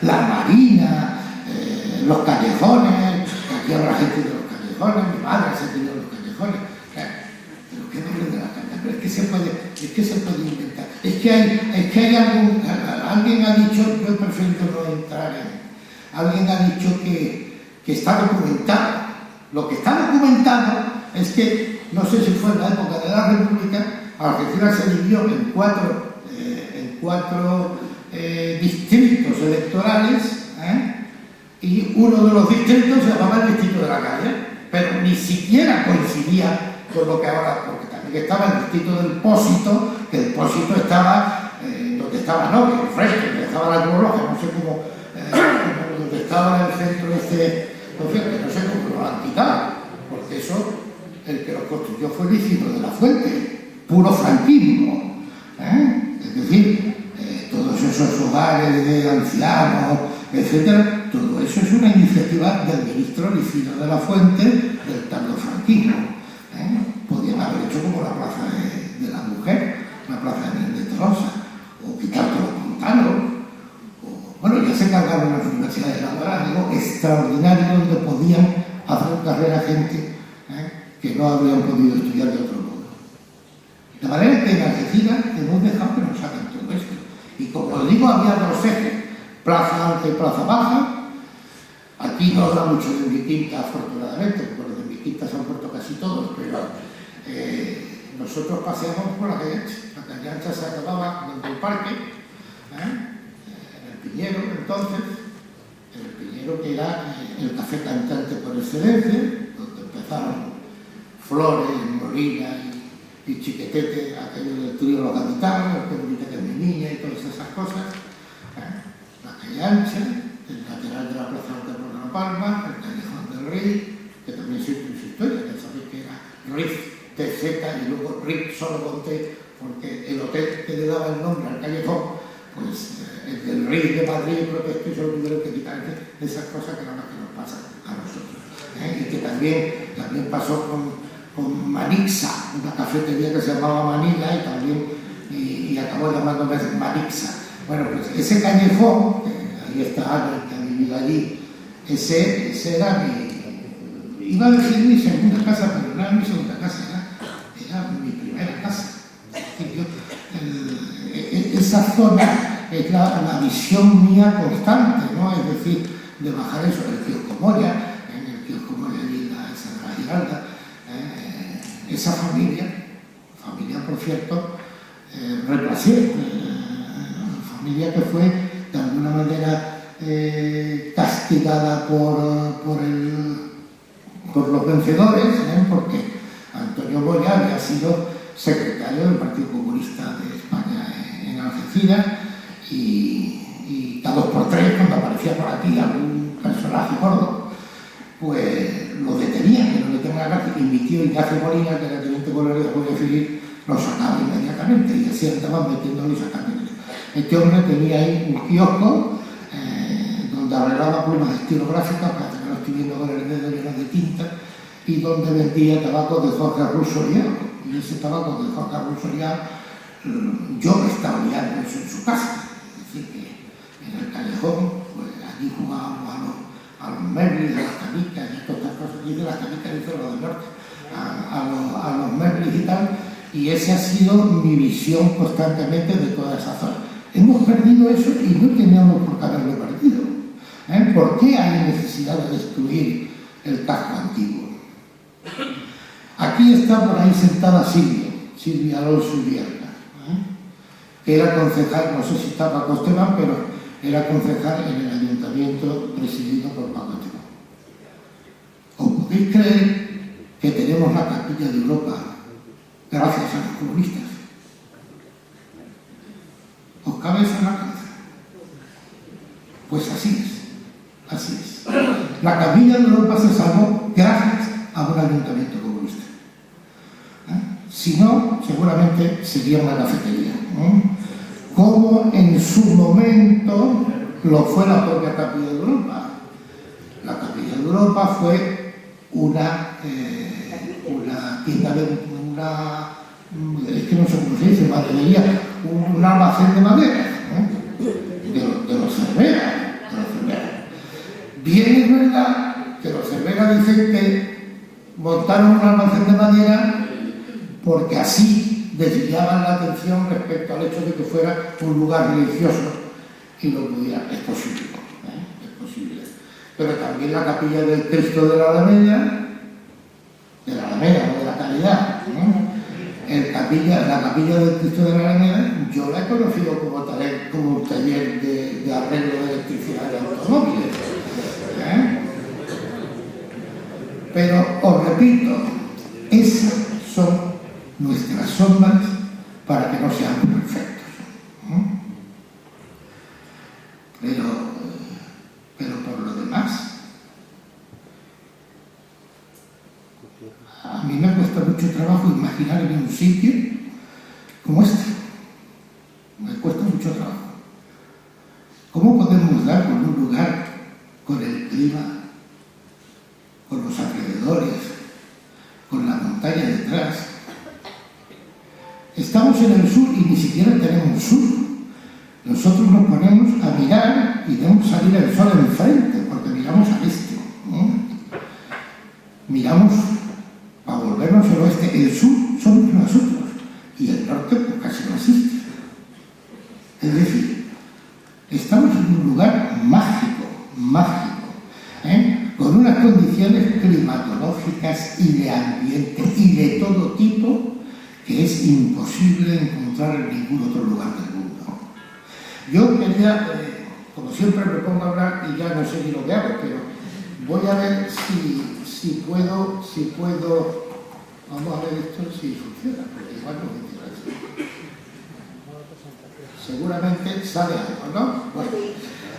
La marina, los callejones, aquí habla la gente de los callejones, mi madre se ha tenido los callejones, pero ¿qué nombre de la calle? Pero es que se puede inventar. Es que hay alguien ha dicho, yo prefiero no entrar en, alguien ha dicho que está documentado. Lo que está documentado es que, no sé si fue en la época de la República, Algeciras se dividió en cuatro distritos electorales, y uno de los distritos se llamaba el distrito de la calle, pero ni siquiera coincidía con lo que ahora, porque también estaba el distrito del Pósito, que el Pósito estaba donde estaba Novia, el Fresco, donde estaba la Cruz Roja, no sé cómo, donde estaba en el centro no sé cómo lo han quitado, porque eso, el que lo construyó fue el Isidro de la Fuente, puro franquismo, es decir, todos esos hogares de ancianos, etcétera, todo eso es una iniciativa del ministro Isidro de la Fuente del tardofranquismo. Podían haber hecho como la plaza de la mujer, la plaza de Tolosa, o quitar todos los montanos, bueno, ya se cargaron las universidades laborales, algo extraordinario donde podían hacer carrera gente que no habrían podido estudiar de otro modo. De manera que en Algeciras hemos dejado que nos hagan todo esto. Y como os digo, había dos ejes, plaza alta y plaza baja. Aquí no habla mucho de mi quinta, afortunadamente, porque de mi quinta se han puesto casi todos, pero nosotros paseamos por la calle ancha. La calle ancha se acababa en el parque, el Piñero, entonces, el Piñero, que era el café cantante por excelencia, donde empezaron Flores, Molina y Chiquetete, aquello del trío Los Gaditanos, que bonita que es mi niña y todas esas cosas. La calle ancha, el lateral de la Plaza Alta por La Palma, el Callejón del Rey, que también siempre su historia, que sabéis que era RIF TZ y luego RIF solo con T, porque el hotel que le daba el nombre al callejón, pues el del RIF de Madrid, creo que esto se lo tuvieron que quitar, esas cosas que nada más que nos pasan a nosotros. Y que también pasó con Manixa, una cafetería que se llamaba Manila y también y acabó llamándome Manixa. Bueno, pues ese callejón, ahí está Ana, que ha vivido allí, ese era iba a decir mi segunda casa, pero no era mi segunda casa, era mi primera casa. Esa zona es la visión mía constante, ¿no? Es decir, de bajar eso, el kiosco Moria, en el kiosco Moria allí en San Giralda, esa familia por cierto, Replacé, familia que fue de alguna manera castigada por los vencedores, porque Antonio Moya había sido secretario del Partido Comunista de España en Algeciras y cada 2 por 3, cuando aparecía por aquí algún personaje gordo, pues lo detenían, que no le tenían la cárcel, y mi tío Ignacio Molina, que era teniente coronel de la Guardia Civil, lo sacaba inmediatamente y así andaban metiéndolo y sacándolo. Este hombre tenía ahí un kiosco donde arreglaba plumas estilográficas, para que no estoy viendo con el dedo lleno de tinta, y donde vendía tabaco de Jorge Rusorial. Y ese tabaco de Jorge Rusorial yo me estaba liando eso en su casa. Es decir, que en el callejón, pues allí jugábamos a los Merlis, a las canicas y todas estas cosas. Y de las canicas dice lo del norte, a los Merlis y tal. Y esa ha sido mi visión constantemente de toda esa zona. Hemos perdido eso y no teníamos por qué haberlo perdido. ¿Por qué hay necesidad de destruir el casco antiguo? Aquí está por ahí sentada Silvia Alonso Vierna, que era concejal, no sé si estaba con Esteban, pero era concejal en el ayuntamiento presidido por Paco Esteban. ¿Os podéis creer que tenemos la Capilla de Europa gracias a los comunistas? ¿Os cabe eso en la cabeza? Pues así es. La Capilla de Europa se salvó gracias a un ayuntamiento comunista. Si no, seguramente sería una cafetería. Como en su momento lo fue la propia Capilla de Europa. La Capilla de Europa fue una tienda de es que no sé cómo se dice, maderería, un almacén de madera, de los Cervera. Bien es verdad que los Cervera dicen que montaron un almacén de madera porque así desviaban la atención respecto al hecho de que fuera un lugar religioso y lo pudiera. Es posible, es posible. Pero también la capilla del Cristo de la Alameda, no de la Caridad, la capilla del Cristo de la Alameda, yo la he conocido como un taller de arreglo de electricidad de automóviles. Pero os repito, esas son nuestras sombras para que no seamos perfectos. Pero por lo demás, a mí me cuesta mucho trabajo imaginarme un sitio como este. Me cuesta mucho trabajo. ¿Cómo podemos dar con un lugar, con el clima, con los alrededores, con la montaña detrás? Estamos en el sur y ni siquiera tenemos sur. Nosotros nos ponemos a mirar y vemos salir el sol enfrente, porque miramos al este. Miramos a volvernos al oeste. El sur somos nosotros y el norte pues casi no existe. Es decir, estamos en un lugar mágico, con unas condiciones climatológicas y de ambiente y de todo tipo que es imposible encontrar en ningún otro lugar del mundo. Yo quería, como siempre me pongo a hablar y ya no sé ni lo que hago, pero voy a ver si puedo, vamos a ver esto si funciona, porque igual no funciona así. Seguramente sale algo, ¿no? Bueno,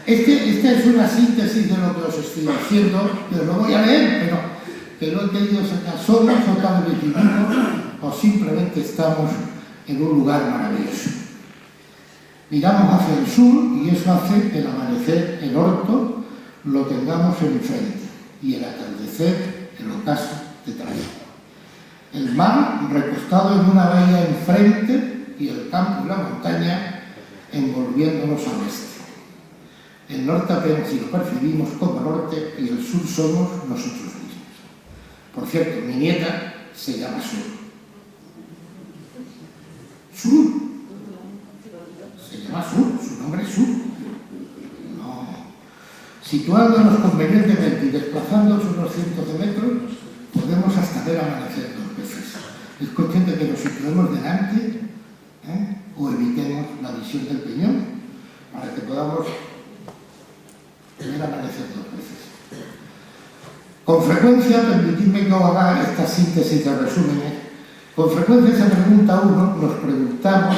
esta es una síntesis de lo que os estoy diciendo, pero lo voy a leer, pero que lo he querido sacar. ¿Somos o tal vez o simplemente estamos en un lugar maravilloso? Miramos hacia el sur y eso hace que el amanecer, el orto, lo tengamos enfrente y el atardecer, el ocaso, detrás. El mar recostado en una bahía enfrente y el campo y la montaña envolviéndonos al oeste. El norte apenas si lo percibimos como norte y el sur somos nosotros mismos. Por cierto, mi nieta se llama Sur. Sur. Se llama Sur, su nombre es Sur. No. Situándonos convenientemente y desplazándonos unos cientos de metros, podemos hasta ver amanecer dos veces. Es cuestión de que nos situemos delante o evitemos la visión del peñón para que podamos ver amanecer dos veces. Con frecuencia, permitidme que haga esta síntesis de resúmenes, con frecuencia se pregunta uno, nos preguntamos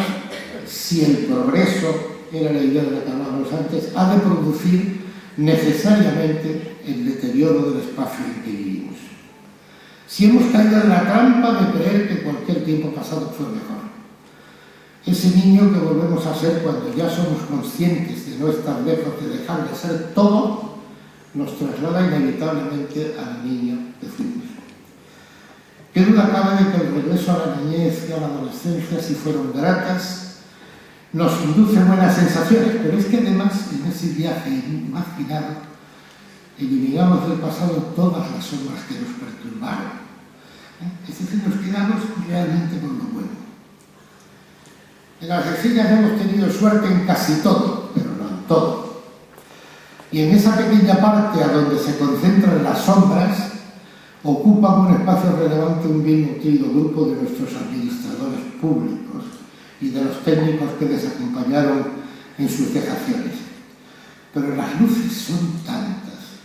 si el progreso, era la idea de la que hablábamos antes, ha de producir necesariamente el deterioro del espacio en que vivimos. Si hemos caído en la trampa de creer que cualquier tiempo pasado fue mejor. Ese niño que volvemos a ser cuando ya somos conscientes de no estar lejos, de dejar de ser todo, nos traslada inevitablemente al niño que fuimos. Qué duda cabe de que el regreso a la niñez y a la adolescencia, si fueron gratas, nos induce buenas sensaciones, pero es que además en ese viaje imaginado eliminamos del pasado todas las sombras que nos perturbaron. Es decir, nos quedamos realmente con lo bueno. En las reseñas hemos tenido suerte en casi todo, pero no en todo. Y en esa pequeña parte a donde se concentran las sombras, ocupan un espacio relevante un bien nutrido grupo de nuestros administradores públicos y de los técnicos que les acompañaron en sus dejaciones. Pero las luces son tantas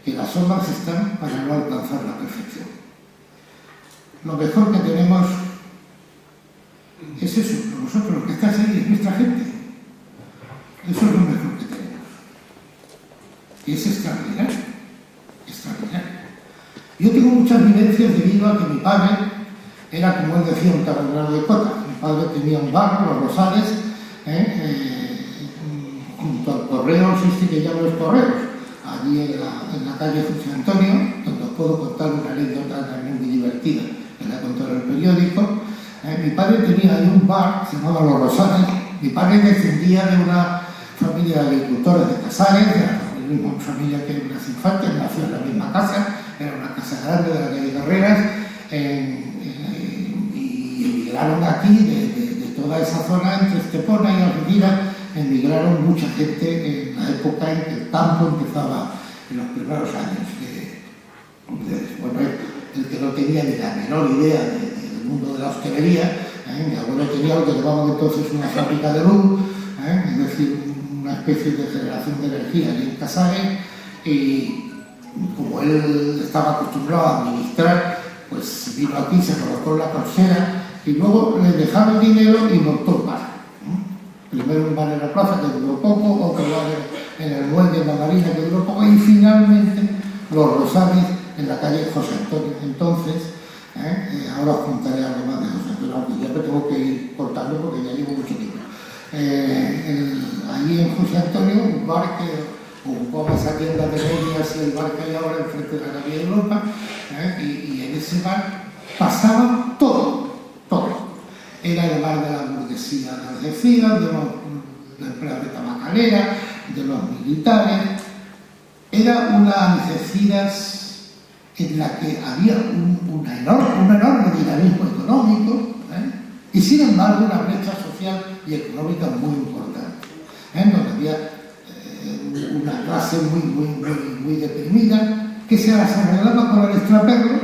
que las sombras están para no alcanzar la perfección. Lo mejor que tenemos es eso, nosotros, lo que está ahí es nuestra gente. Eso es lo mejor que tenemos. Y es extraordinario, extraordinario. Yo tengo muchas vivencias debido a que mi padre era, como él decía, un tabernero de cota. Mi padre tenía un bar, Los Rosales, junto al correo, que llaman Los Correos, allí en la calle José Antonio, donde os puedo contar una anécdota también muy divertida, que la he contado en el periódico. Mi padre tenía ahí un bar, se llamaba Los Rosales. Mi padre descendía de una familia de agricultores de Casares, de la misma familia que Blas Infante, nació en la misma casa, era una casa grande de la calle Carreras, y emigraron aquí de toda esa zona, entre Estepona y Algeciras, emigraron mucha gente en la época en que el campo empezaba, en los primeros años. Bueno, el que no tenía ni la menor idea del mundo de la hostelería, mi abuelo tenía lo que llamaban entonces una fábrica de luz, es decir, una especie de generación de energía allí en Casares, y como él estaba acostumbrado a administrar, pues vino aquí, se colocó en la corsera y luego le dejaba el dinero y montó un bar. Primero un bar en la plaza que duró poco, otro bar en el muelle, en la marina, que duró poco, y finalmente Los Rosales en la calle José Antonio. Entonces, ahora os contaré algo más de José Antonio, aunque ya me tengo que ir cortando porque ya llevo mucho tiempo. Allí en José Antonio, un bar que ocupaba esa tienda de medias y el bar que hay ahora enfrente de la Galería de Europa, y en ese bar pasaba todo. Era el bar de la burguesía de Algeciras, de los empleados de tabacalera, de los militares. Era una Algeciras en la que había un enorme dinamismo económico, y sin embargo una brecha social y económica muy importante, donde había una clase muy deprimida que se arreglaba con el extraperlo,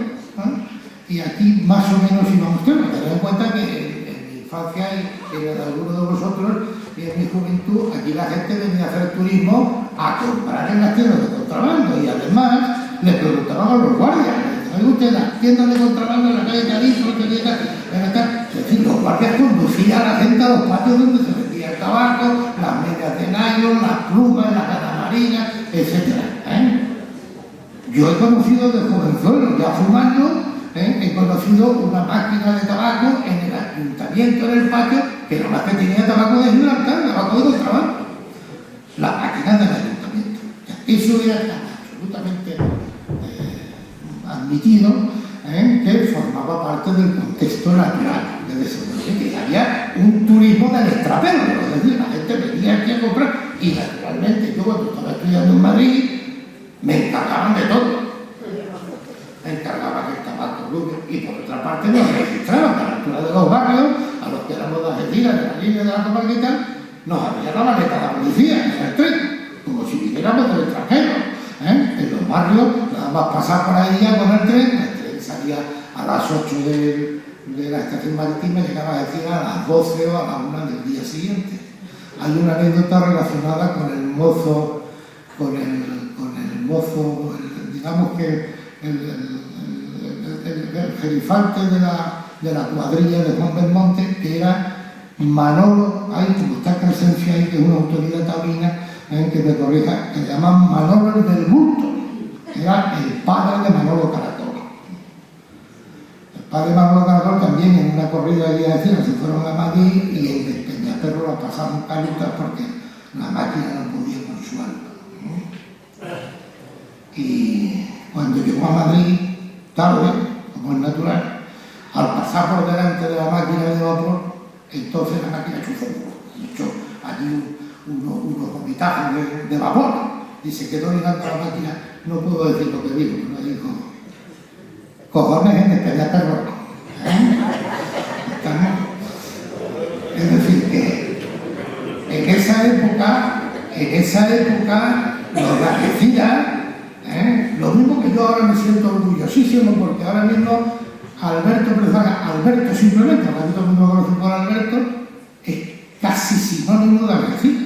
y aquí más o menos íbamos todos. Tened en cuenta que en mi infancia y en la de algunos de vosotros y en mi juventud, aquí la gente venía a hacer turismo a comprar en las tiendas de contrabando, y además le preguntaban a los guardias: ¿hay usted las tiendas de contrabando en la calle Cádiz? Es decir, los guardias conducían a la gente a los patios donde se vendía el tabaco, las medias de nylon, las plumas, las catamarinas, etc. Yo he conocido de jovenzuelo, ya fumando, he conocido una máquina de tabaco en el ayuntamiento, en el patio, que no más que tenía tabaco de Gibraltar, tabaco de contrabando. La máquina del ayuntamiento. Eso era absolutamente admitido, que formaba parte del contexto natural de desarrollo, que había un turismo del extraperlo, es decir, la gente venía aquí a comprar, y naturalmente yo cuando estaba estudiando en Madrid me encargaban de todo. Me encargaban del tabaco rubio, y por otra parte nos registraban a la altura de los barrios, a los que éramos de Algeciras, de la línea de la comarca y tal, nos había la maleta de la policía en el tren, como si viniéramos del extranjero. En los barrios, nada más pasar por ahí ya con el tren salía a las 8 de la estación marítima y llegaba a decir a las 12 o a la 1 del día siguiente. Hay una anécdota relacionada con el mozo, digamos que el gerifante de la cuadrilla de Juan Belmonte, que era Manolo, como está Crescencia ahí, que es una autoridad taurina, que me corrija, que se llaman Manolo el del Bulto, era el padre de Manolo Caracol. El padre de Manolo Caracol también en una corrida de Algeciras se fueron a Madrid, y el de Peñaperro la pasaron calutas porque la máquina no podía con su alma. Y cuando llegó a Madrid, tarde, como es natural, al pasar por delante de la máquina de vapor, entonces la máquina echó allí unos vomitazos de vapor, y se quedó mirando la máquina. No puedo decir lo que dijo, pero dijo: cojones en Peñaperro. Es decir, que en esa época los de Algeciras, lo mismo que yo ahora me siento orgullosísimo, porque ahora mismo Alberto simplemente, ahora todo el mundo me conoce por Alberto, es casi sinónimo de Algeciras.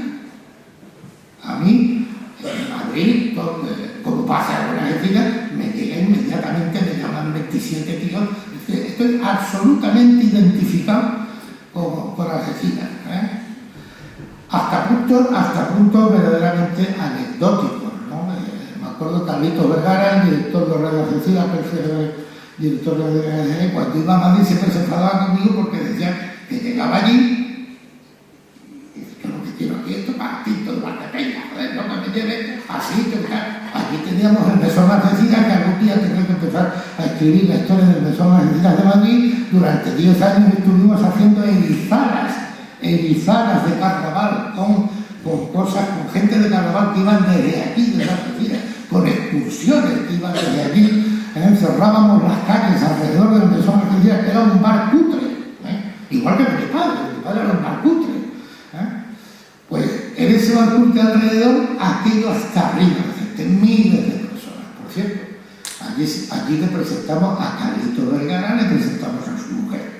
A mí, en Madrid, como pasa en Algeciras, me llega inmediatamente, me llaman 27 tíos. Estoy absolutamente identificado con Algeciras, hasta puntos verdaderamente anecdóticos, ¿no? Me acuerdo Carlitos Vergara, el director de Radio Algeciras, director de Algeciras, cuando iba a Madrid siempre se enfadaba conmigo porque decía que llegaba allí. Quiero aquí esto para tinto de Valdepeña, joder, no que me lleve así, que aquí teníamos el Mesón Algeciras, que algún día tendré que empezar a escribir la historia del Mesón Algeciras de Madrid. Durante 10 años estuvimos haciendo erizadas de carnaval, con cosas, con gente de carnaval que iban desde aquí, de Algeciras, con excursiones que iban desde aquí. Cerrábamos las calles alrededor del Mesón Algeciras, que era un bar cutre, igual que mi padre era un bar cutre. Pues en ese bar cutre alrededor, aquello hasta arriba, miles de personas. Por cierto, allí le presentamos a Carlito Vergara, le presentamos a su mujer,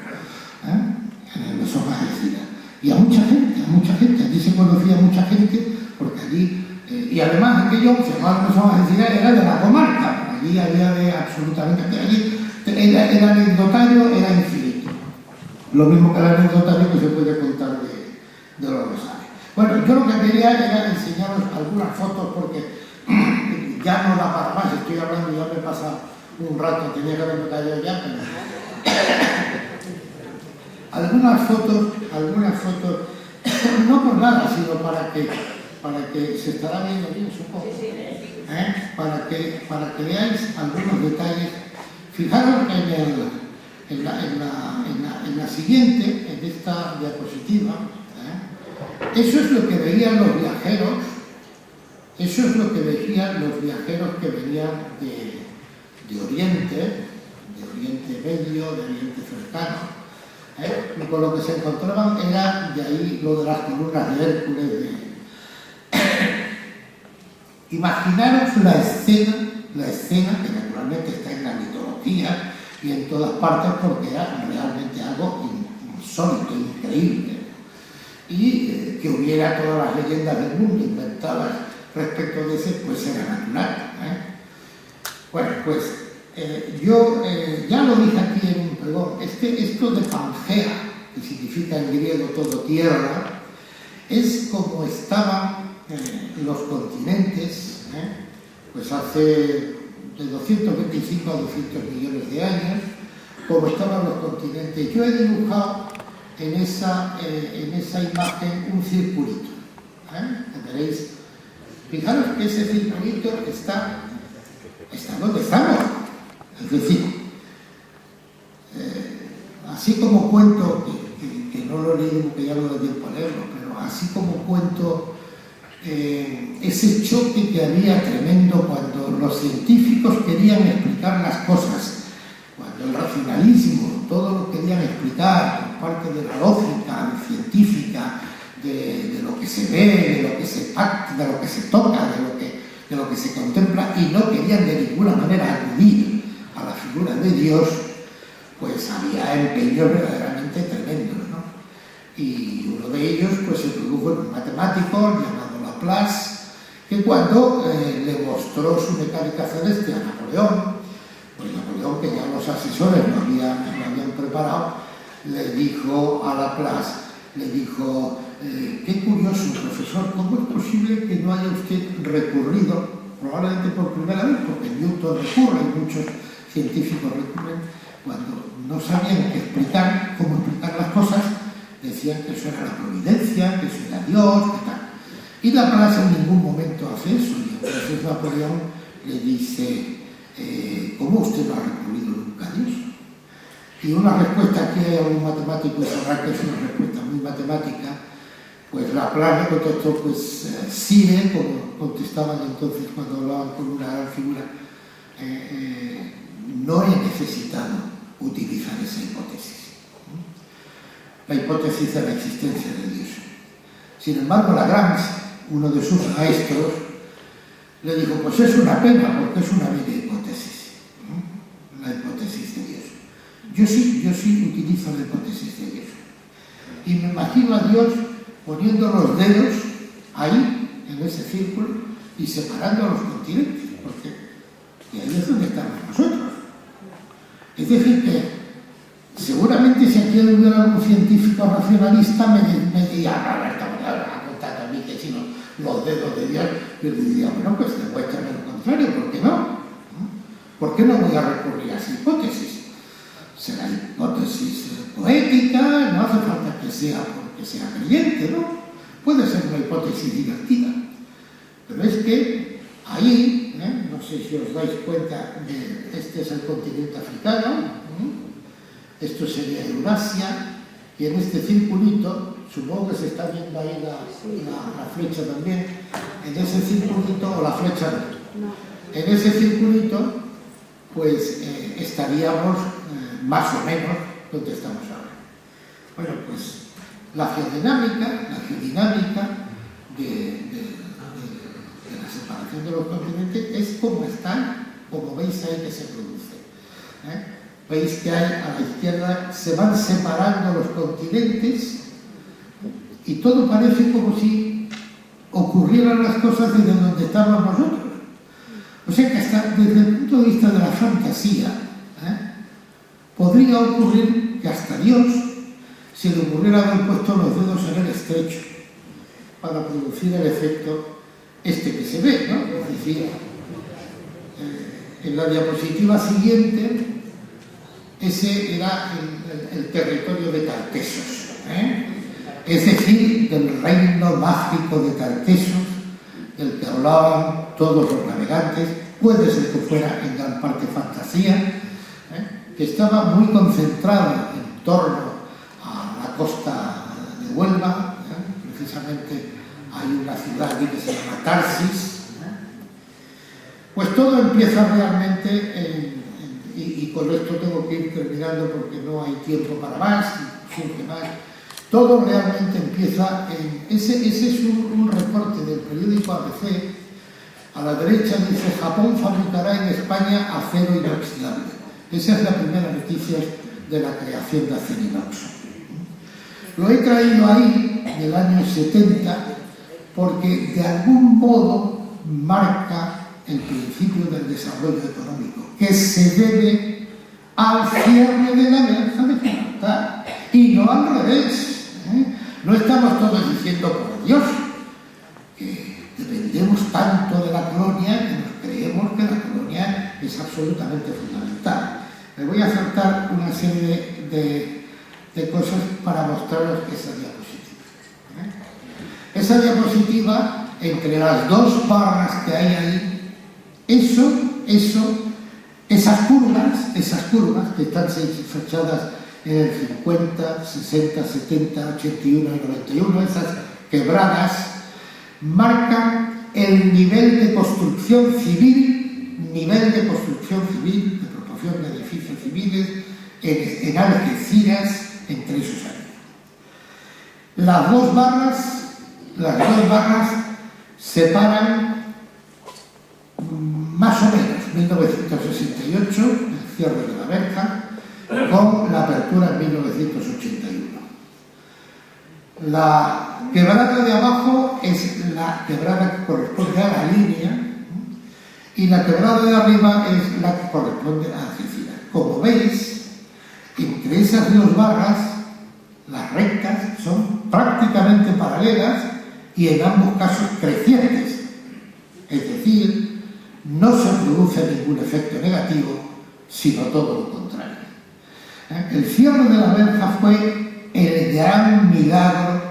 en el Mesón Algeciras. Y a mucha gente, allí se conocía a mucha gente, porque allí, y además aquello, se llamaba el Mesón Algeciras, era de la comarca, allí había de absolutamente, allí el anecdotario era infinito. Lo mismo que el anecdotario que se puede contar de los Rosales. Bueno, yo lo que quería era enseñaros algunas fotos, porque ya no da para más, estoy hablando, ya me he pasado un rato, tenía que haberme callado ya, pero... algunas fotos, no por nada, sino para que se estará viendo bien, supongo, para que veáis algunos detalles. Fijaros en la siguiente, en esta diapositiva, eso es lo que veían los viajeros. Eso es lo que veían los viajeros que venían de Oriente Medio, de Oriente cercano, y con lo que se encontraban era de ahí lo de las columnas de Hércules. Imaginaros la escena que naturalmente está en la mitología y en todas partes, porque era realmente algo insólito, increíble, y que hubiera todas las leyendas del mundo inventadas respecto de ese, pues era natural. Bueno, pues yo ya lo dije aquí en un pregón, esto de Pangea, que significa en griego todo tierra, es como estaban los continentes, pues hace de 225 a 200 millones de años, como estaban los continentes. Yo he dibujado en esa imagen un circulito, que veréis. Fijaros que ese circulito está donde estamos. Es decir, así como cuento, que no lo leí porque ya no da tiempo a leerlo, pero así como cuento ese choque que había tremendo cuando los científicos querían explicar las cosas, cuando el racionalismo, todo lo querían explicar por parte de la lógica científica, de lo que se ve, de lo que se pacta, de lo que se toca, de lo que se contempla, y no querían de ninguna manera acudir a la figura de Dios, pues había empeños verdaderamente tremendos, ¿no? Y uno de ellos pues se produjo en un matemático llamado Laplace, que cuando le mostró su mecánica celeste a Napoleón, pues Napoleón, que ya los asesores lo habían preparado, le dijo a Laplace, qué curioso, profesor, ¿cómo es posible que no haya usted recurrido, probablemente por primera vez, porque Newton recurre y muchos científicos recurren, cuando no sabían cómo explicar las cosas, decían que eso era la providencia, que eso era Dios, que tal. Y Laplace en ningún momento hace eso, y entonces Napoleón le dice, ¿cómo usted no ha recurrido nunca a Dios? Y una respuesta que hay a un matemático israelí, que es una respuesta muy matemática, pues Laplace contestó, pues Sire, como contestaban entonces cuando hablaban con una gran figura, no he necesitado utilizar esa hipótesis, la hipótesis de la existencia de Dios. Sin embargo, Lagrange, uno de sus maestros, le dijo, pues es una pena, porque es una bella hipótesis, la hipótesis de Dios. Yo sí utilizo la hipótesis de Dios. Y me imagino a Dios poniendo los dedos ahí, en ese círculo, y separando los continentes, y ahí es donde estamos nosotros. Es decir, que seguramente si aquí hubiera algún científico racionalista me diría, a contar a mí que si los dedos de Dios, yo le diría, bueno, pues demuéstrame lo contrario, ¿por qué no? ¿Por qué no voy a recurrir a esa hipótesis? Será hipótesis poética, no hace falta que sea porque sea creyente, ¿no? Puede ser una hipótesis divertida, pero es que ahí no sé si os dais cuenta, este es el continente africano, esto sería Eurasia, y en este circulito, supongo que se está viendo ahí la flecha también, en ese circulito, o la flecha no, en ese circulito, pues estaríamos más o menos donde estamos ahora. Bueno, pues la geodinámica de la separación de los continentes es como están, como veis ahí que se produce. Veis que hay a la izquierda, se van separando los continentes y todo parece como si ocurrieran las cosas desde donde estábamos nosotros. O sea que hasta desde el punto de vista de la fantasía, podría ocurrir que hasta Dios se le ocurriera haber puesto los dedos en el estrecho para producir el efecto este que se ve, ¿no? Es decir, en la diapositiva siguiente, ese era el territorio de Tartesos, es decir, del reino mágico de Tartesos, del que hablaban todos los navegantes, puede ser que fuera en gran parte fantasía, que estaba muy concentrado en torno a la costa de Huelva, precisamente hay una ciudad aquí que se llama Tarsis. Pues todo empieza realmente, y con esto tengo que ir terminando porque no hay tiempo para más, surge más. Todo realmente empieza ese es un reporte del periódico ABC. A la derecha dice: Japón fabricará en España acero inoxidable. Esa es la primera noticia de la creación de acero inoxo. Lo he traído ahí del año 70 porque de algún modo marca el principio del desarrollo económico, que se debe al cierre de la verja de Gibraltar, y no al revés. No estamos todos diciendo, por Dios, que dependemos tanto de la colonia que nos creemos que la colonia es absolutamente fundamental. Me voy a saltar una serie de cosas para mostraros esa diapositiva. Esa diapositiva, entre las dos barras que hay ahí, esas curvas que están fechadas en el 50, 60, 70, 81 y 91, esas quebradas, marcan el nivel de construcción civil, de proporción de edificios civiles en Algeciras entre esos años. Las dos barras separan más o menos 1968, el cierre de la verja, con la apertura en 1981. La quebrada de abajo es la quebrada que corresponde a la línea y la quebrada de arriba es la que corresponde a Algeciras. Como veis, entre esas dos barras, las rectas son prácticamente paralelas y en ambos casos crecientes. Es decir, no se produce ningún efecto negativo, sino todo lo contrario. El cierre de la verja fue el gran milagro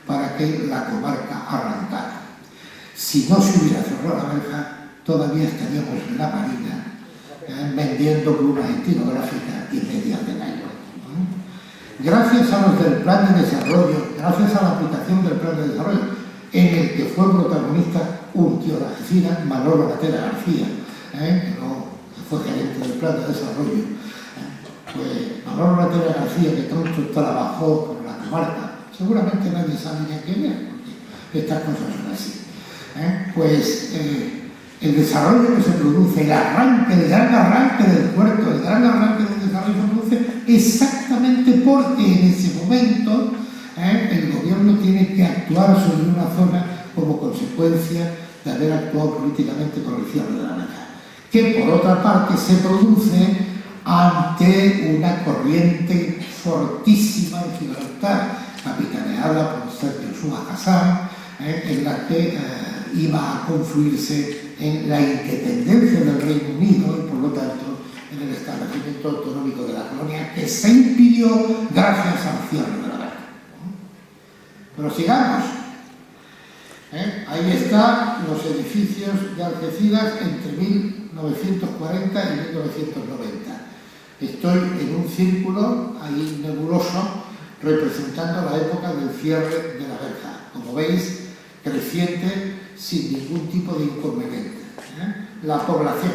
para que la comarca arrancara. Si no se hubiera cerrado la verja, todavía estaríamos en la marina, vendiendo plumas estilográficas y medias de nylon. Gracias a los del plan de desarrollo, gracias a la aplicación del plan de desarrollo, en el que fue protagonista un tío de Algeciras, Manolo Gatera García, que fue gerente del plan de desarrollo. Pues Manolo Gatera García, que tanto trabajó por la comarca, seguramente nadie sabe ni a quién es, porque estas cosas son así. Pues el desarrollo que se produce, el gran arranque del puerto, el gran arranque del desarrollo se produce exactamente porque en ese momento el gobierno tiene que actuar sobre una zona como consecuencia de haber actuado políticamente con el cierre de la verja, que por otra parte se produce ante una corriente fortísima en Gibraltar, capitaneada por Sergio Suárez Hassan, en la que iba a confluirse en la independencia del Reino Unido y por lo tanto en el establecimiento autonómico de la colonia, que se impidió gracias al cierre de la verja. Pero sigamos. Ahí Ahí están los edificios de Algeciras entre 1940 y 1990. Estoy en un círculo ahí nebuloso representando la época del cierre de la verja. Como veis, creciente sin ningún tipo de inconveniente. La población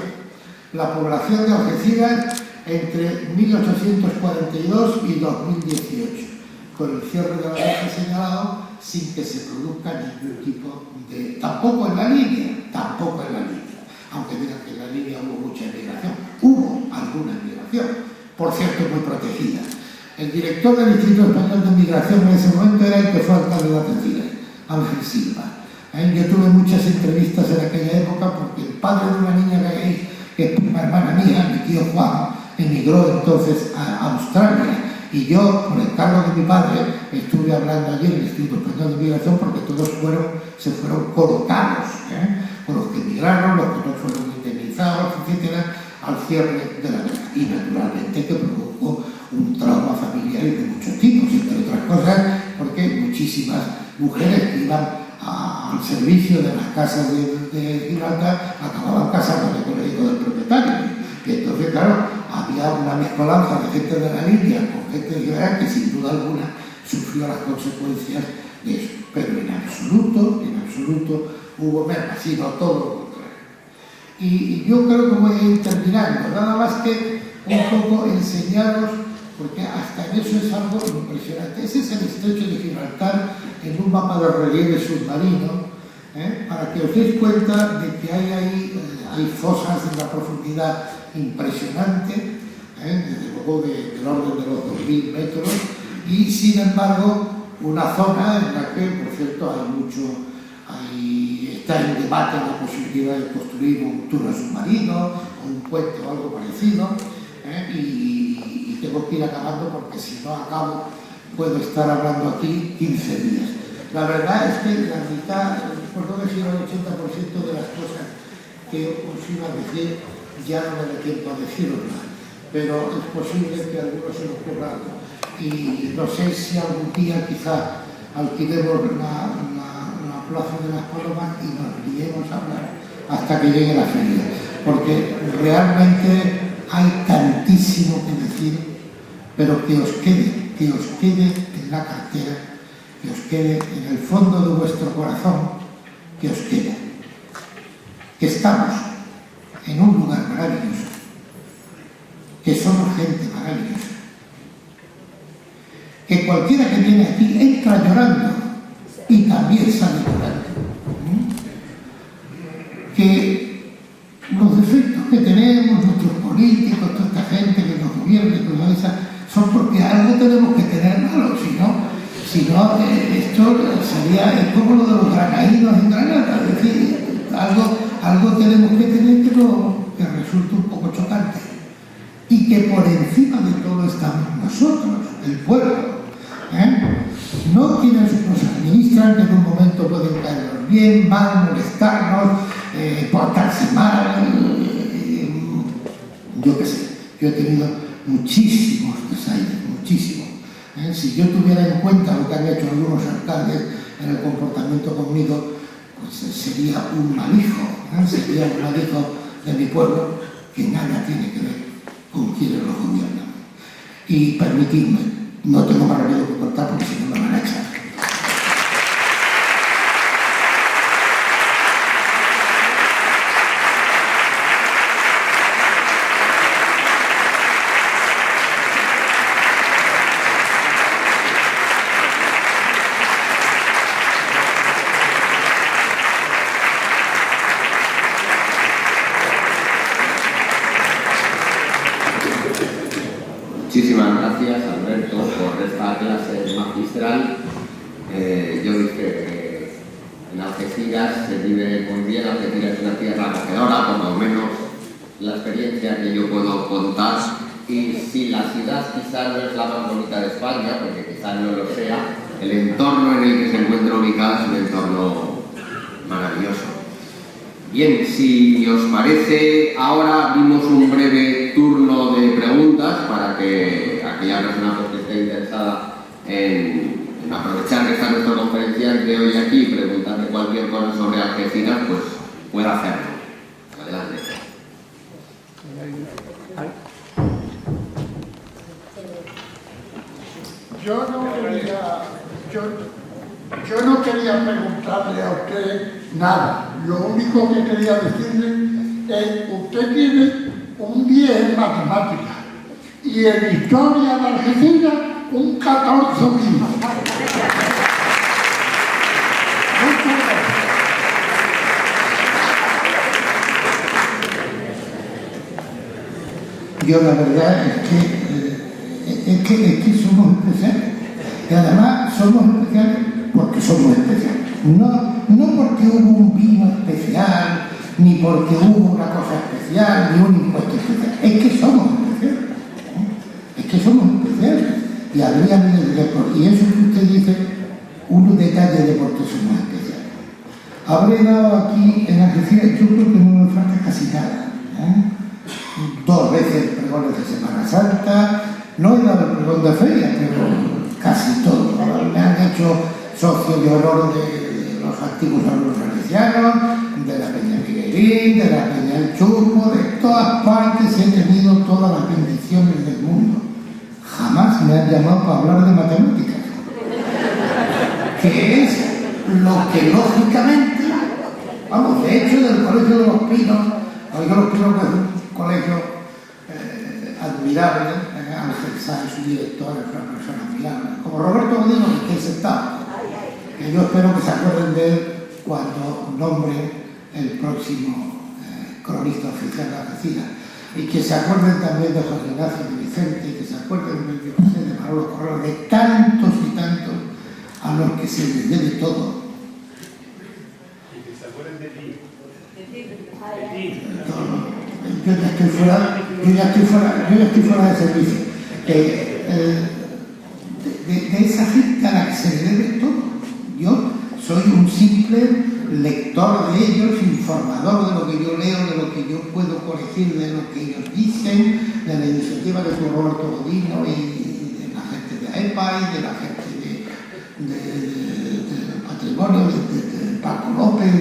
de Algeciras entre 1842 y 2018, con el cierre de la verja señalado, sin que se produzca ningún tipo de... Tampoco en la línea, aunque digan que en la línea hubo mucha inmigración, hubo alguna inmigración, por cierto muy protegida. El director del Instituto Español de Migración en ese momento era el que fue alcalde de Algeciras, Ángel Silva. Yo tuve muchas entrevistas en aquella época porque el padre de una niña gay, que es prima hermana mía, mi tío Juan, emigró entonces a Australia. Y yo, por encargo de mi padre, estuve hablando allí en el Instituto Español de Migración porque todos se fueron colocados, con los que emigraron, los que no fueron indemnizados, etcétera, al cierre de la guerra. Y naturalmente que produjo un trauma familiar de muchos tipos, entre otras cosas, porque muchísimas mujeres que iban al servicio de las casas de Gibraltar acababan casándose con el hijo del propietario. Y entonces, claro, había una mezcolanza de gente de la línea con gente de Gibraltar que sin duda alguna sufrió las consecuencias de eso. Pero en absoluto hubo merma, sino todo lo contrario. Y yo creo que voy a ir terminando, nada más que un poco enseñaros, porque hasta en eso es algo impresionante. Ese es el estrecho de Gibraltar en un mapa de relieve submarino, para que os deis cuenta de que hay ahí hay fosas de una profundidad impresionante, desde luego del orden de los 2000 metros, y sin embargo una zona en la que, por cierto, está en debate la posibilidad de construir un túnel submarino o un puente o algo parecido, y tengo que ir acabando porque si no acabo puedo estar hablando aquí 15 días. La verdad es que la mitad, por no decir el 80% de las cosas que os iba a decir ya no me da tiempo a deciroslas, pero es posible que a algunos se lo ocurra algo. Y no sé si algún día quizá alquilemos la Plaza de las Palomas y nos liemos a hablar hasta que llegue la feria, porque realmente hay tantísimo que decir, pero que os quede en la cartera, que os quede en el fondo de vuestro corazón, que os quede. Que estamos en un lugar maravilloso, que somos gente maravillosa, que cualquiera que viene aquí entra llorando y también sale llorando, que los defectos que tenemos, nuestros políticos, toda esta gente que nos gobierna y que nos avisa, son porque algo tenemos que tener malo, si no esto sería como lo de los granaínos en Granada, es decir, algo tenemos que tener que resulta un poco chocante, y que por encima de todo estamos nosotros, el pueblo, no quienes nos administran, que en un momento pueden caernos bien, mal, molestarnos, portarse mal, yo qué sé. Yo he tenido muchísimos desaires, muchísimos. Si yo tuviera en cuenta lo que han hecho algunos alcaldes en el comportamiento conmigo, pues sería un mal hijo, de mi pueblo, que nada tiene que ver con quienes lo gobiernan. Y permitidme, no tengo más remedio que cortar porque si no me van a echar. Muchísimas gracias, Alberto, por esta clase magistral. Yo dije que en Algeciras se vive muy bien. Algeciras es una tierra acogedora, por lo menos la experiencia que yo puedo contar. Y si la ciudad quizás no es la más bonita de España, porque quizás no lo sea, el entorno en el que se encuentra ubicado es un entorno maravilloso. Bien, si os parece, ahora abrimos un breve turno de preguntas para que aquella persona que esté interesada en aprovechar que está nuestro conferenciante hoy aquí y preguntarle cualquier cosa sobre Algeciras, pues pueda hacerlo. Adelante. Yo no quería preguntarle a usted nada. Lo único que quería decirle es: usted tiene un 10 en matemáticas y en historia de Algeciras un 14.000. Yo la verdad es que somos especiales. Y además somos especiales porque somos especiales. No porque hubo un vino especial, ni porque hubo una cosa especial, ni un impuesto especial. Es que somos especiales. Es que somos especiales. Y habría miles de cosas. Y eso que usted dice, unos detalles de por qué somos especiales. Habré dado aquí en Algeciras, yo creo que no me falta casi nada. 2 veces pregones de Semana Santa, no he dado el pregón de feria, pero casi todo. Me han hecho socio de honor de los antiguos alumnos salesianos, de la Peña Miguelín, de la Peña El Churmo, de todas partes he tenido todas las bendiciones del mundo. Jamás me han llamado para hablar de matemáticas, que es lo que lógicamente, vamos, de hecho del Colegio de los Pinos, Los Pinos es un colegio admirable, Ángel Sáenz, su director, es una persona admirable, como Roberto Godino, que está sentado, que yo espero que se acuerden de él cuando nombre el próximo cronista oficial de Algeciras, y que se acuerden también de José Ignacio de Vicente, y que se acuerden de José de Manolo Corral, de tantos y tantos a los que se les debe todo. Y que se acuerden de ti. Yo ya estoy fuera de servicio. De esa gente a la que se le debe todo. Yo soy un simple lector de ellos, informador de lo que yo leo, de lo que yo puedo corregir, de lo que ellos dicen, de la iniciativa que tuvo Roberto Godino y de la gente de AEPA y de la gente del patrimonio, de Paco López,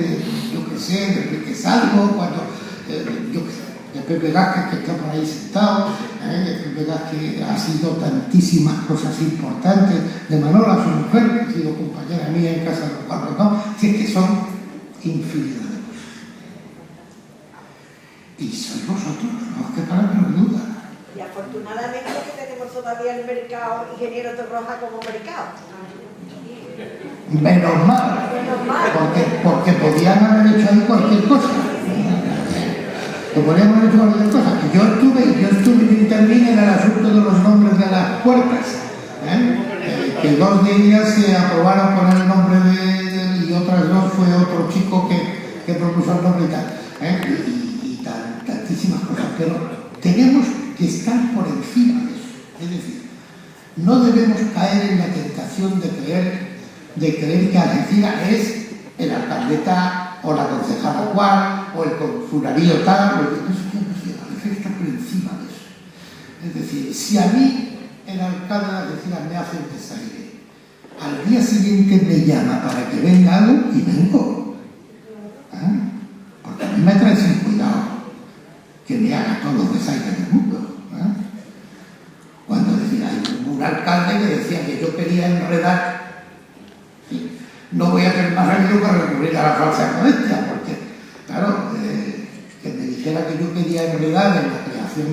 yo qué sé, de Enrique Salvo, de Pepe Vázquez, que está por ahí sentado, de Pepe Vázquez ha sido tantísimas cosas importantes, de Manola, su mujer, que ha sido compañera mía en Casa de los Cuatro, ¿no? Si es que son infinidad de cosas. Y sois vosotros los que para no duda. Y afortunadamente que tenemos todavía el mercado ingeniero de Roja como mercado. Menos mal, porque podían haber hecho ahí cualquier cosa. Que podían haber hecho cualquier cosa. Que yo estuve y intervine en el asunto de los nombres de las puertas. Que 2 de ellas se aprobaron con el nombre de él y otras 2 fue otro chico que propuso el nombre y tal. Y tantísimas cosas. Pero tenemos que estar por encima de eso. Es decir, no debemos caer en la tentación de creer que Algeciras es el alcalde tal, o la concejala cual, o el consularío tal, Algeciras está por encima de eso. Es decir, si a mí el alcalde de Algeciras me hace un desaire, al día siguiente me llama para que venga algo y vengo. Porque a mí me trae sin cuidado que me haga todos los desaires del mundo. Cuando decía, hay un alcalde que decía que yo quería enredar, no voy a tener más remedio que recurrir a la falsa modestia, porque, claro, que me dijera que yo quería enredar en la creación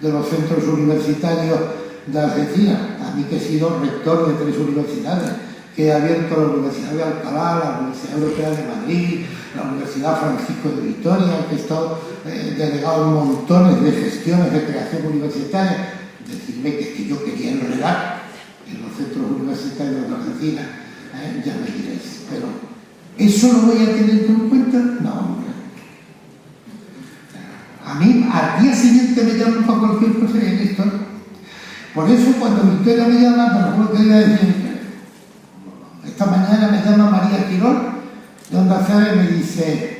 de los centros universitarios de Algeciras, a mí que he sido rector de 3 universidades, que he abierto la Universidad de Alcalá, la Universidad Europea de Madrid, la Universidad Francisco de Vitoria, que he estado delegado en montones de gestiones de creación universitaria. Decirme que yo quería enredar en los centros universitarios de Algeciras, ya me diréis, pero ¿eso lo voy a tener en cuenta? No, hombre. A mí al día siguiente me llaman para cualquier cosa y en esto. Por eso cuando Victoria me llama, me recuerdo que ella decía, esta mañana me llama María Quirón de Onda Cero y me dice,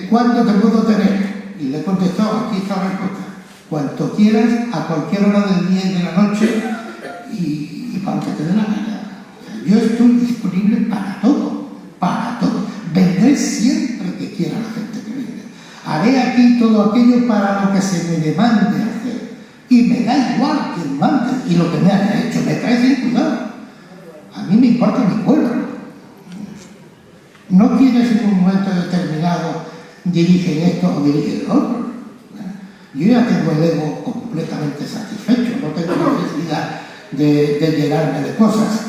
¿cuándo te puedo tener? Y le he contestado, aquí está la respuesta, cuanto quieras, a cualquier hora del día y de la noche, disponible para todo, para todo. Vendré siempre que quiera la gente que venga. Haré aquí todo aquello para lo que se me demande hacer. Y me da igual quien mande y lo que me haya hecho, me trae sin cuidado. A mí me importa mi pueblo. No quieres en un momento determinado dirigir esto o dirigir lo otro. Yo ya tengo el ego completamente satisfecho, no tengo necesidad de llenarme de cosas.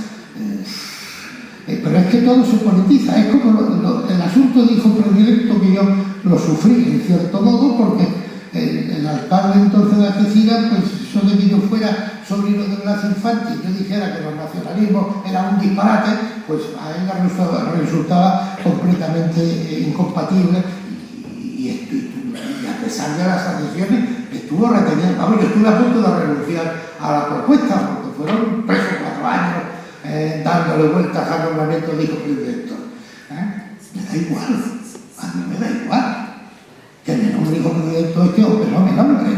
Pero es que todo se politiza, es como el asunto de hijo predilecto que yo lo sufrí en cierto modo, porque el alcalde entonces de Algeciras, pues eso de que yo fuera sobrino de Blas Infante y yo dijera que los nacionalismos eran un disparate, pues a él le resultaba completamente incompatible y a pesar de las adhesiones estuvo reteniendo. Vamos, yo estuve a punto de renunciar a la propuesta porque fueron presos 4 años dándole vueltas al nombramiento de hijo predilecto. Me da igual, a mí me da igual que me nombre hijo predilecto este o que no me nombre.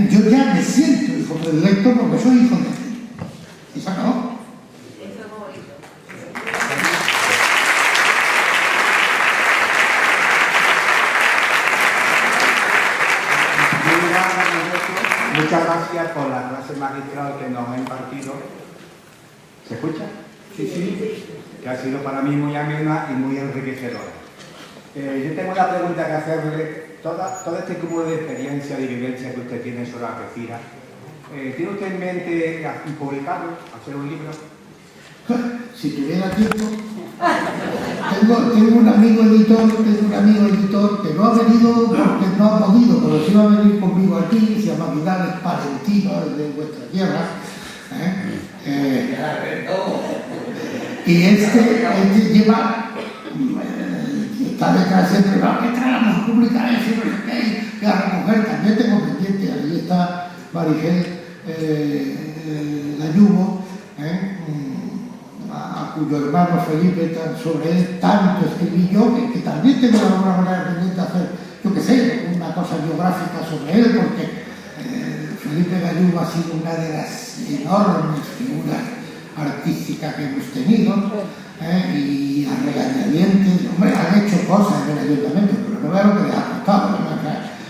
Yo ya me siento hijo predilecto porque soy hijo de él. Y se acabó. Muchas gracias por la clase magistral que nos ha impartido. ¿Se escucha? Sí. Que ha sido para mí muy amena y muy enriquecedora. Yo tengo una pregunta que hacerle. Todo este cúmulo de experiencia y vivencia que usted tiene sobre Algeciras, ¿tiene usted en mente publicarlo, hacer un libro? Si tuviera tiempo. Tengo un amigo editor que no ha venido porque no ha podido, pero sí va a venir conmigo aquí, se llama Vidal Palentino, de vuestra tierra. Y este lleva, está detrás siempre, ¿qué traemos a publicar eso? Que a recoger, también tengo pendiente, ahí está Marigel Layubo, a cuyo hermano Felipe sobre él tanto escribí yo, que también tengo de alguna manera pendiente hacer, yo qué sé, una cosa biográfica sobre él, porque Felipe Layubo ha sido una de las enormes figuras artísticas que hemos tenido, y a regañadientes, hombre, han hecho cosas en el ayuntamiento, pero no veo lo que les ha costado,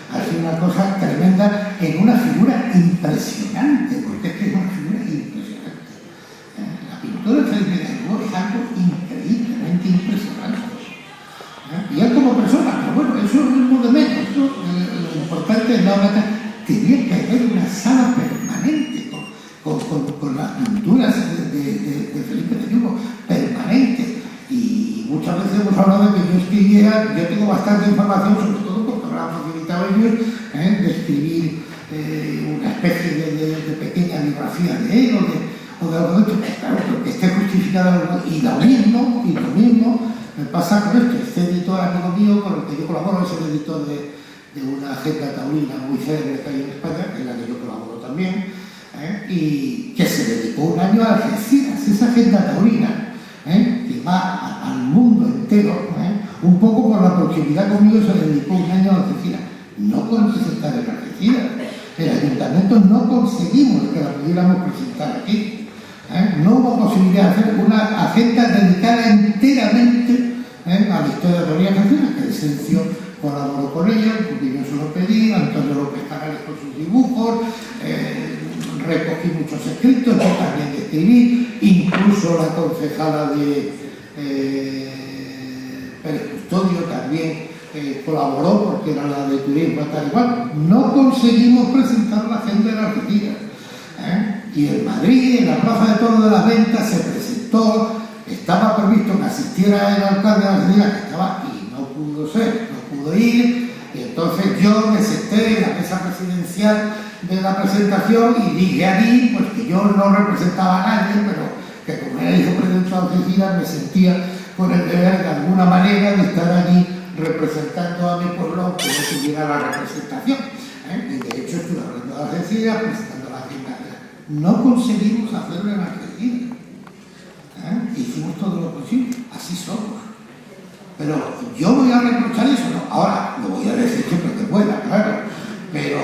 ha sido una cosa tremenda en una figura impresionante, porque es que es una figura impresionante. La pintura de Felipe Layubo es algo increíblemente impresionante. Y él como persona, pero bueno, eso es lo de menos, lo importante es la obra. Tenía que haber una sala permanente con las pinturas de Felipe Layubo, permanente. Y muchas veces hemos hablado de que yo escribiera, yo tengo bastante información, sobre todo porque me han facilitado ellos, de escribir una especie de pequeña biografía de él o de algo de esto, claro, que esté justificado. Y lo mismo me pasa con esto. Este editor amigo mío con el que yo colaboro es el editor de una agenda taurina muy célebre que hay en España, en la que yo colaboro también, y que se dedicó un año a Algeciras, esa agenda taurina, que va al mundo entero, un poco por la proximidad conmigo se dedicó un año a Algeciras. No con presentar en Algeciras, el ayuntamiento no conseguimos que la pudiéramos presentar aquí. No hubo posibilidad de hacer una agenda dedicada enteramente a la historia de la Algeciras, que Esencio colaboró con ella, porque yo se lo pedí, Antonio López Canales con sus dibujos, recogí muchos escritos, yo también escribí, incluso la concejala de Pérez Custodio también colaboró, porque era la de turismo tal igual. No conseguimos presentar la agenda de la Algeciras. Y en Madrid, en la Plaza de Toros de las Ventas, se presentó, estaba previsto que asistiera el alcalde de Algeciras, que estaba aquí, no pudo ser, no pudo ir, y entonces yo me senté en la mesa presidencial de la presentación y dije allí pues que yo no representaba a nadie, pero que como era hijo presidente de Algeciras me sentía con el deber de alguna manera de estar allí representando a mi pueblo, aunque no tuviera la representación. Y de hecho estuve hablando de Algeciras, presentando la agenda. No conseguimos hacerlo en Algeciras. Hicimos todo lo posible, así somos. Pero yo voy a reprochar eso, ¿no? Ahora lo voy a decir siempre que pueda, claro, pero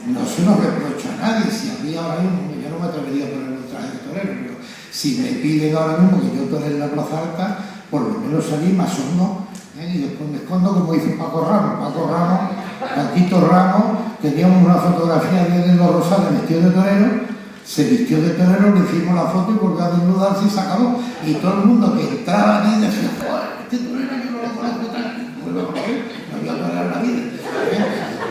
no se nos reprocha a nadie. Si a mí ahora mismo, yo no me atrevería a poner un traje de torero, pero si me piden ahora mismo que yo toré en la Plaza Alta, por lo menos salí más o menos, y después me escondo como hizo Paco Ramos. Paquito Ramos, teníamos una fotografía de él en Los Rosales vestido de torero, se vistió de torero, le hicimos la foto y volvió a desnudarse y se acabó. Y todo el mundo que entraba allí decía, joder, este torero yo no lo conozco tanto, no había torero en la vida.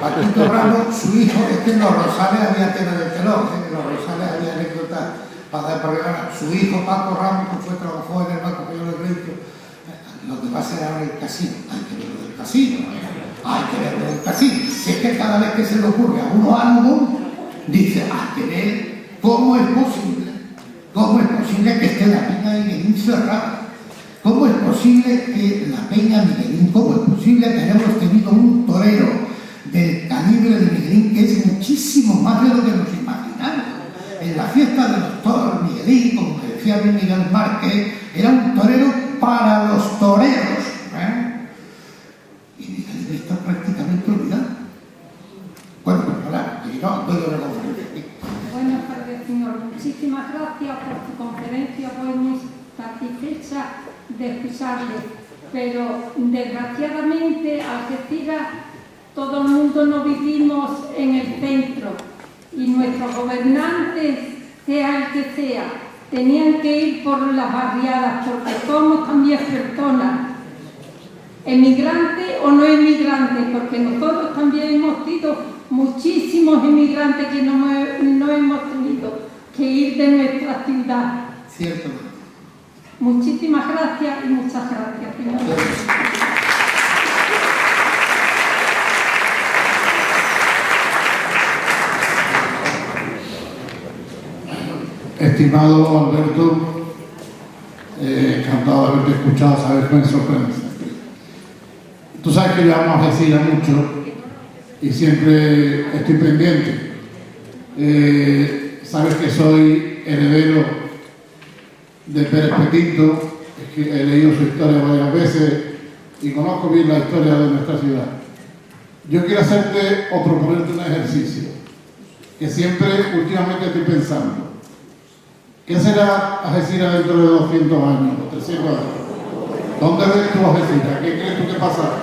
Paquito Ramos, su hijo, es que en Los Rosales había tela de telón, en Los Rosales había anécdotas para dar para ganar. Su hijo Paco Ramos, que trabajó en el Banco Español de Crédito, lo que pasa era el casino, hay que ver lo del casino. Si es que cada vez que se le ocurre a uno algo, dice, que ver cómo es posible que esté la Peña de Miguelín cerrada, cómo es posible que la Peña Miguelín, cómo es posible que hayamos tenido un torero del calibre de Miguelín que es muchísimo más de lo que nos imaginamos. En la fiesta de los toros, Miguelín, como me decía Miguel Márquez, era un torero para los toreros, y Miguelín está prácticamente olvidado. Bueno, pues nada, que no, doy una conferencia. Buenas tardes, señor. Muchísimas gracias por su conferencia. Voy muy satisfecha de escucharle, pero desgraciadamente Algeciras todo el mundo no vivimos en el centro y nuestros gobernantes, sea el que sea, tenían que ir por las barriadas porque somos también personas, emigrantes o no emigrantes, porque nosotros también hemos sido muchísimos emigrantes que no hemos tenido que ir de nuestra ciudad. Cierto. Muchísimas gracias y muchas gracias, señor. Estimado Alberto, encantado de haberte escuchado, sabes que me sorprende. Tú sabes que yo amo a Algeciras mucho y siempre estoy pendiente. Sabes que soy heredero de Pérez Petinto, es que he leído su historia varias veces y conozco bien la historia de nuestra ciudad. Yo quiero hacerte o proponerte un ejercicio que siempre últimamente estoy pensando. ¿Qué será Algeciras dentro de 200 años o 300 años? ¿Dónde ves tú Algeciras? ¿Qué crees tú que pasará?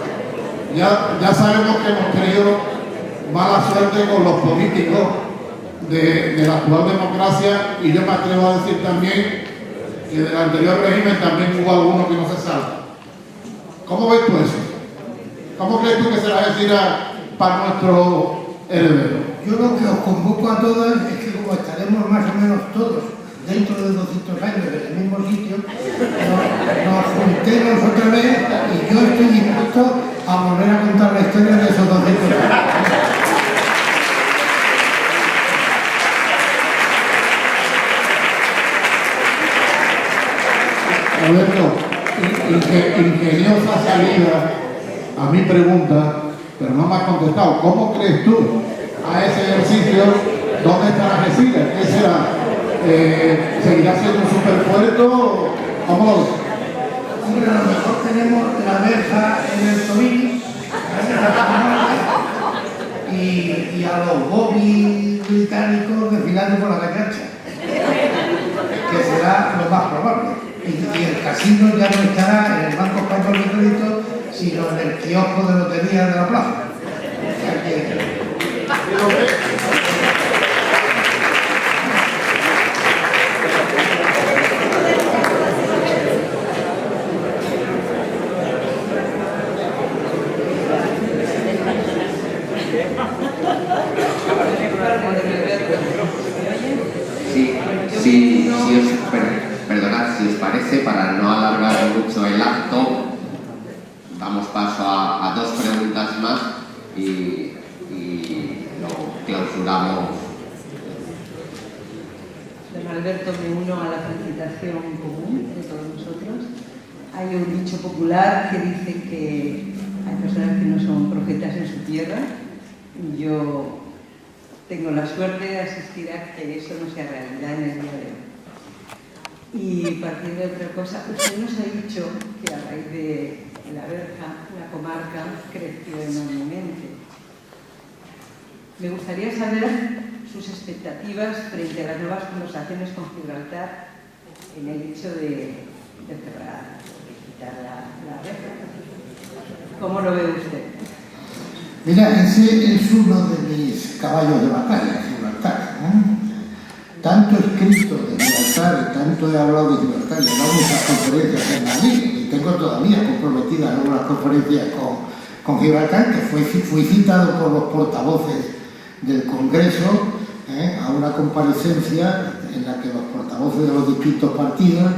Ya sabemos que hemos tenido mala suerte con los políticos de la actual democracia y yo me atrevo a decir también que del anterior régimen también hubo algunos que no se salvan. ¿Cómo ves tú eso? ¿Cómo crees tú que será Algeciras para nuestro heredero? Yo lo que os convoco a todos es que como estaremos más o menos todos dentro de 200 años en el mismo sitio, nos juntemos otra vez y yo estoy dispuesto a volver a contar la historia de esos 200 años. Alberto, ingeniosa salida a mi pregunta, pero no me has contestado. ¿Cómo crees tú a ese ejercicio dónde estará Algeciras? ¿Qué será? ¿Seguirá siendo un superpuerto? ¿Cómo lo ves? Hombre, a lo mejor tenemos la verja en el Toril y a los bobbies británicos desfilando por la cachacha, que será lo más probable. Y el casino ya no estará en el Banco Español de Crédito, sino en el kiosco de lotería de la plaza. O sea que... Perdonad, si os parece, para no alargar mucho el acto, damos paso a dos preguntas más y lo clausuramos. Don Alberto, me uno a la felicitación común de todos nosotros. Hay un dicho popular que dice que hay personas que no son profetas en su tierra. Yo tengo la suerte de asistir a que eso no sea realidad en el día de hoy. Y partiendo de otra cosa, usted nos ha dicho que a raíz de la verja, la comarca creció enormemente. Me gustaría saber sus expectativas frente a las nuevas conversaciones con Gibraltar en el hecho de cerrar, de quitar la reja. ¿Cómo lo ve usted? Mira, ese es uno de mis caballos de batalla, Gibraltar. Tanto he escrito de Gibraltar y tanto he hablado de Gibraltar, y he dado muchas conferencias en Madrid, y tengo todavía comprometidas algunas conferencias con Gibraltar, que fui citado por los portavoces del Congreso a una comparecencia en la que los portavoces de los distintos partidos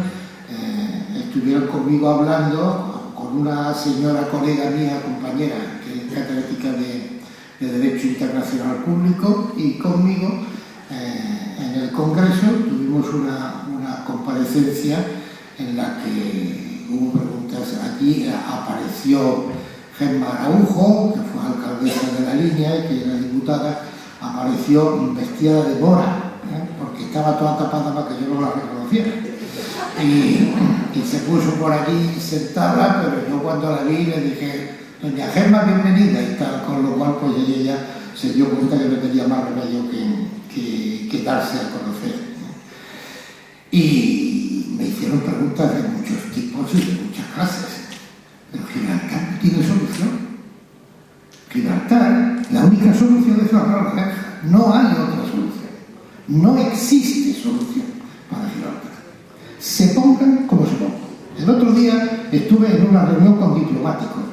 estuvieron conmigo hablando, con una señora colega mía, compañera, que es catedrática de Derecho Internacional Público, y conmigo en el Congreso tuvimos una comparecencia en la que hubo preguntas. Allí apareció Gemma Araujo, que fue alcaldesa de La Línea y que era diputada, apareció vestida de mora, porque estaba toda tapada para que yo no la reconociera. Y se puso por allí sentada, pero yo cuando la vi le dije: doña Gemma, bienvenida, y tal, con lo cual pues ella se dio cuenta que no tenía más remedio que darse a conocer. Y me hicieron preguntas de muchos tipos y de muchas clases. Pero Gibraltar no tiene solución. Gibraltar, la única solución es cerrar la reja. No hay otra solución. No existe solución para Gibraltar. Se pongan como se pongan. El otro día estuve en una reunión con diplomáticos,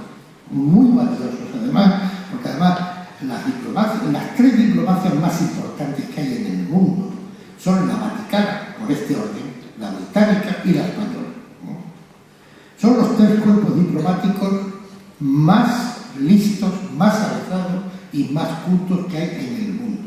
muy valiosos además, porque además las tres diplomacias más importantes que hay en el mundo son la Vaticana, por este orden, la británica y la española. Son los tres cuerpos diplomáticos más listos, más avanzados y más cultos que hay en el mundo.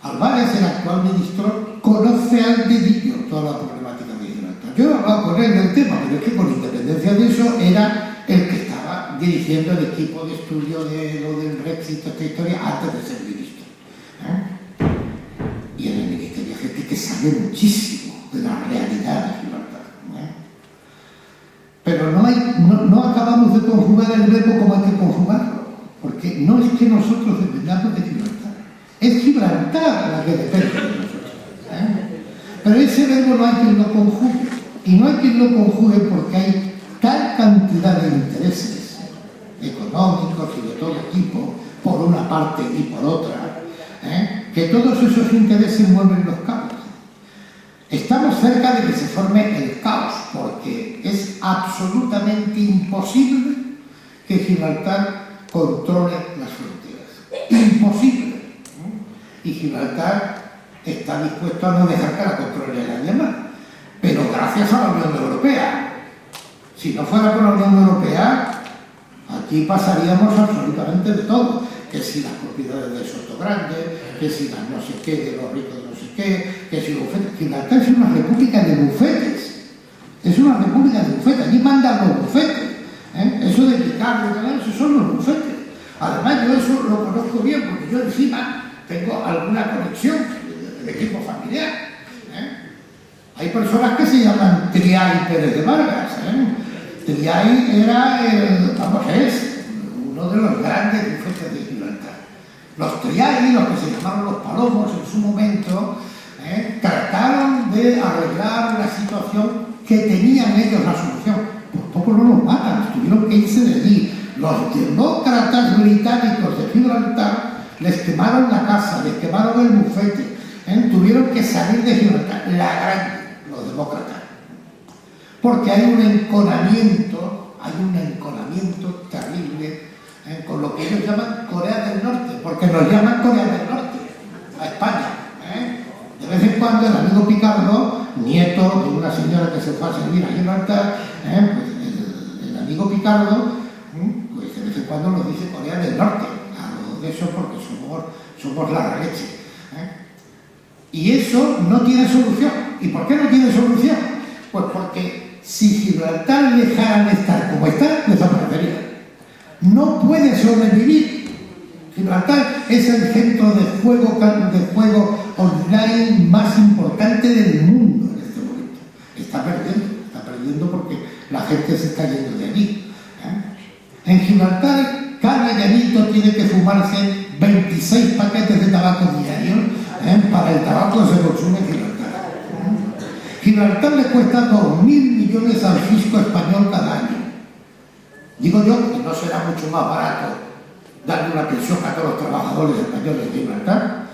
Álvarez, el actual ministro, conoce al dedillo toda la problemática de Gibraltar. Yo he hablado con él del tema, pero es que por independencia de eso era el que estaba dirigiendo el equipo de estudio de lo del Brexit, esta historia, antes de ser ministro. Y en el ministerio hay gente que sabe muchísimo de la realidad de Gibraltar. Pero no acabamos de conjugar el verbo como hay que conjugarlo, porque no es que nosotros dependamos de Gibraltar, es Gibraltar la que depende de nosotros. Pero ese verbo no hay quien lo conjugue, y no hay quien lo conjugue porque hay tal cantidad de intereses económicos y de todo tipo, por una parte y por otra, que todos esos intereses mueven los cabos. Estamos cerca de que se forme el caos, porque es absolutamente imposible que Gibraltar controle las fronteras. Imposible. Y Gibraltar está dispuesto a no dejar que la controle nadie más. Pero gracias a la Unión Europea. Si no fuera por la Unión Europea, aquí pasaríamos absolutamente de todo. Que si las propiedades de Sotogrande, que si las no sé qué, de los ricos de no sé qué, que si bufetes. Gibraltar es una república de bufetes. Es una república de bufetes. Allí mandan los bufetes. Eso de picar, eso son los bufetes. Además, yo eso lo conozco bien, porque yo encima tengo alguna conexión de tipo familiar. Hay personas que se llaman Triay Pérez de Vargas. Triay era es uno de los grandes bufetes de Gibraltar. Los Triay, los que se llamaron los Palomos en su momento, trataron de arreglar la situación que tenían ellos la solución. Por poco no los matan, tuvieron que irse de allí. Los demócratas británicos de Gibraltar les quemaron la casa, les quemaron el bufete, tuvieron que salir de Gibraltar, los demócratas. Porque hay un enconamiento terrible con lo que ellos llaman Corea del Norte, porque nos llaman Corea del Norte a España. De vez en cuando el amigo Picardo, nieto de una señora que se fue a servir a Gibraltar, pues el amigo Picardo, pues de vez en cuando nos dice Corea del Norte, algo de eso porque somos la leche. Y eso no tiene solución. ¿Y por qué no tiene solución? Pues porque si Gibraltar dejara de estar como está, desaparecería. No puede sobrevivir. Gibraltar es el centro de juego online más importante del mundo en este momento. Está perdiendo porque la gente se está yendo de allí. En Gibraltar, cada llanito tiene que fumarse 26 paquetes de tabaco diarios para el tabaco que se consume en Gibraltar. Gibraltar le cuesta 2.000 millones al fisco español cada año. Digo yo que no será mucho más barato darle una pensión a todos los trabajadores españoles de Gibraltar,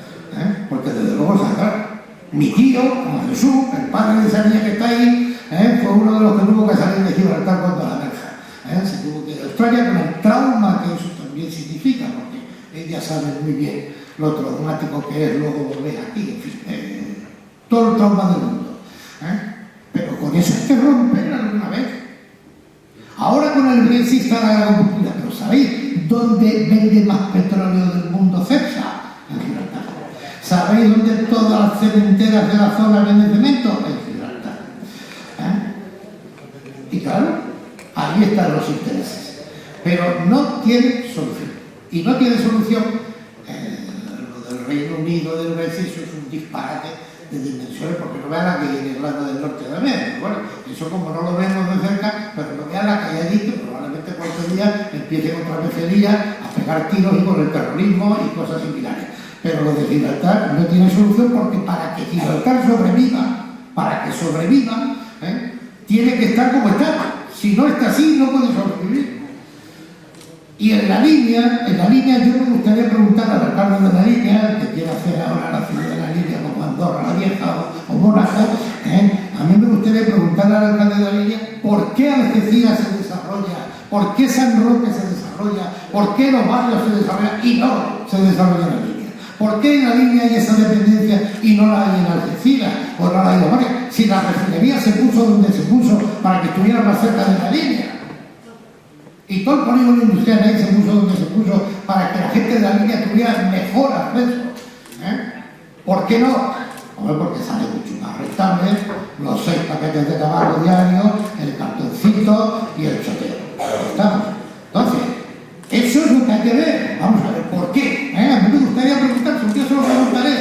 porque desde luego saldrá. Mi tío, como Jesús, el padre de esa niña que está ahí, fue uno de los que tuvo que salir de Gibraltar cuando la verja. Se tuvo que ir a Australia con el trauma que eso también significa, porque ella sabe muy bien lo traumático que es luego volver aquí, en fin, todo el trauma del mundo. Pero con eso hay que romper alguna vez. Ahora con el Brexit está la gran oportunidad, pero ¿sabéis dónde vende más petróleo del mundo CEPSA? En Gibraltar. ¿Sabéis dónde todas las cementeras de la zona venden cemento? En Gibraltar. Y claro, ahí están los intereses. Pero no tiene solución. Y no tiene solución. Lo del Reino Unido, del Brexit, eso es un disparate de dimensiones, porque no vean la que hay en Irlanda del Norte de América. Bueno, eso como no lo vemos de cerca, pero no vean la que hay allí, que probablemente cualquier día empiecen otra vez el día a pegar tiros y con el terrorismo y cosas similares. Pero lo de Gibraltar no tiene solución, porque para que Gibraltar sobreviva, tiene que estar como está. Si no está así, no puede sobrevivir. Y en la línea yo me gustaría preguntar al alcalde de la línea, que quiere hacer ahora la ciudad de la línea como Andorra la Vieja o Mónaco, a mí me gustaría preguntar al alcalde de la línea por qué Algeciras se desarrolla, por qué San Roque se desarrolla, por qué los barrios se desarrollan y no se desarrolla en la línea. ¿Por qué en la línea hay esa dependencia y no la hay en Algeciras o no la hay en Mónaco? Si la refinería se puso donde se puso para que estuviera más cerca de la línea. Y todo el polígono industrial ahí se puso donde se puso para que la gente de la línea tuviera mejor acceso. ¿Por qué no? Hombre, porque sale mucho más rentable los 6 paquetes de tabaco diarios, el cartoncito y el choteo. ¿Estamos? Entonces, eso es lo que hay que ver. Vamos a ver, ¿por qué? A mí me gustaría preguntar, porque yo se lo preguntaré.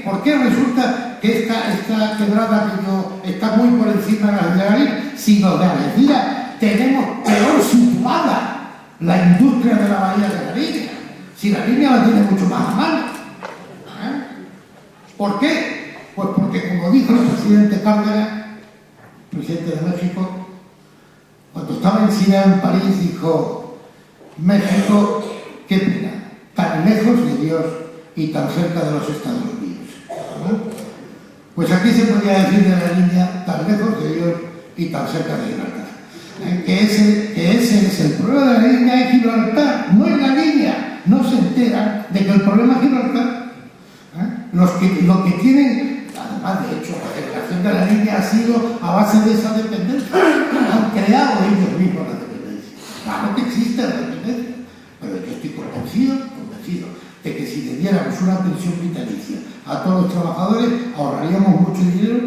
¿Por qué resulta que esta quebrada está muy por encima de la línea? Si nos da Algeciras tenemos peor situada la industria de la bahía de la línea. Si la línea la tiene mucho más a mano. ¿Por qué? Pues porque, como dijo el presidente Cárdenas, presidente de México, cuando estaba en China, en París, dijo: México, qué pena, tan lejos de Dios y tan cerca de los Estados Unidos. Pues aquí se podría decir de la línea: tan lejos de Dios y tan cerca de Gibraltar. Que ese es el problema de la línea de Gibraltar, no es la línea. No se enteran de que el problema es Gibraltar. Los que tienen, además, de hecho, la generación de la línea ha sido a base de esa dependencia. Han creado ellos mismos la dependencia. Claro que existe la dependencia, pero yo estoy convencido de que si le diéramos una pensión vitalicia a todos los trabajadores, ahorraríamos mucho dinero,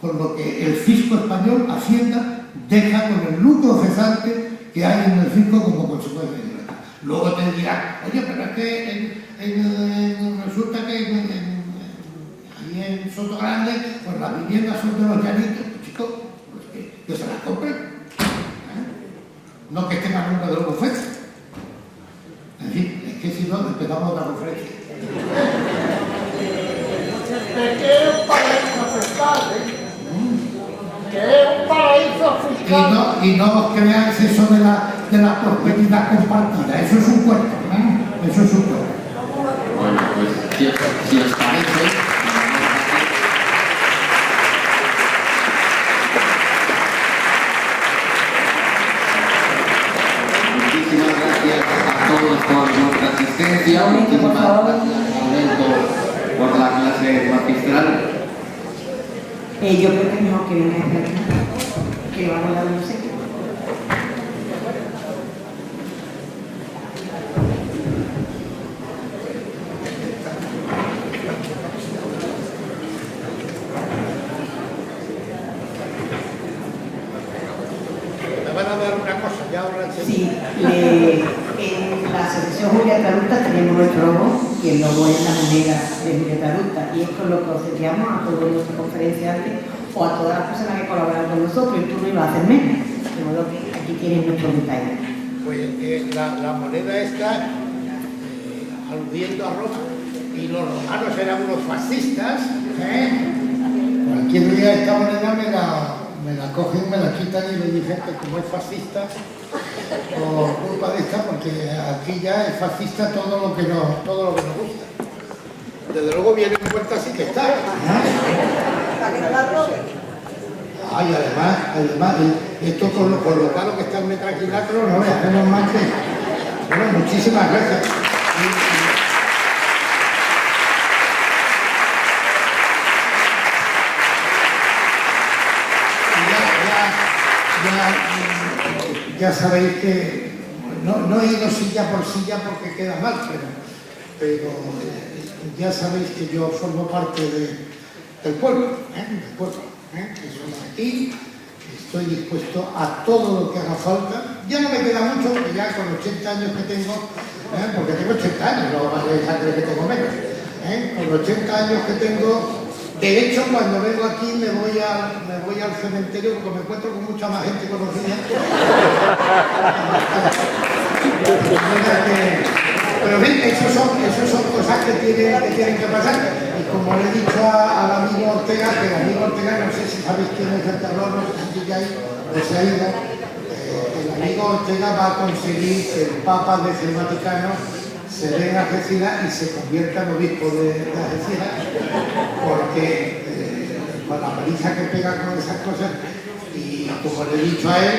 con lo que el fisco español, Hacienda, deja con el lucro cesante que hay en el fisco como consecuencia de Gibraltar. Luego te dirán: oye, pero es que resulta que ahí en Soto Grande, pues las viviendas son de los llanitos. Pues chicos, pues que se las compren. No que estén a nombre de los bufetes. En fin, es que si no, empezamos otra conferencia. ¿De qué paraíso fiscal? Que es un paraíso fiscal. Y no creáis eso de la prosperidad compartida. Eso es un cuento, Eso es un cuento. Bueno, pues si os parece, muchísimas gracias a todos por vuestra asistencia, muchísimas gracias por la clase magistral. Yo creo que es mejor que venga aquí, que vamos a dar un seco. Me van a dar una cosa, ya ahora Sí, en la Asociación Julia Taruta tenemos nuestro logo, y el logo es la moneda de Julia Taruta, y es con lo que obsequiamos a todos nuestros conferenciantes o a todas las personas que colaboran con nosotros, y tú no lo haces menos, de modo que aquí tienes nuestros detalles. Pues la moneda está aludiendo a Roma, y los romanos eran unos fascistas, Aquí el día esta morena me la cogen, me la quitan y le dicen que como es fascista, por culpa de esta, porque aquí ya es fascista todo lo que nos gusta. Desde luego viene en puerta así que está. Ay, además, esto con lo caro que está el metraquilátero, no le hacemos más que... Bueno, muchísimas gracias. Ya sabéis que no he ido silla por silla porque queda mal, pero ya sabéis que yo formo parte del pueblo, del pueblo. Soy de aquí, estoy dispuesto a todo lo que haga falta. Ya no me queda mucho, porque ya con 80 años que tengo, porque tengo 80 años, no vas a creer que tengo menos. Con 80 años que tengo, de hecho, cuando vengo aquí me voy al cementerio porque me encuentro con mucha más gente conocida. Pero en fin, eso son cosas que tienen que pasar. Y como le he dicho al amigo Ortega, que el amigo Ortega, no sé si sabéis quién es el terror, no sé si ya hay, o se ha ido, el amigo Ortega va a conseguir que el Papa de el Vaticano se dé en Algeciras y se convierta en obispo de Algeciras, porque con la paliza que pega con esas cosas, y como le he dicho a él,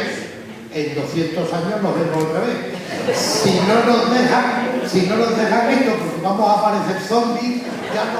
en 200 años nos vemos otra vez. Si no nos dejan esto, porque vamos a aparecer zombies, ya no...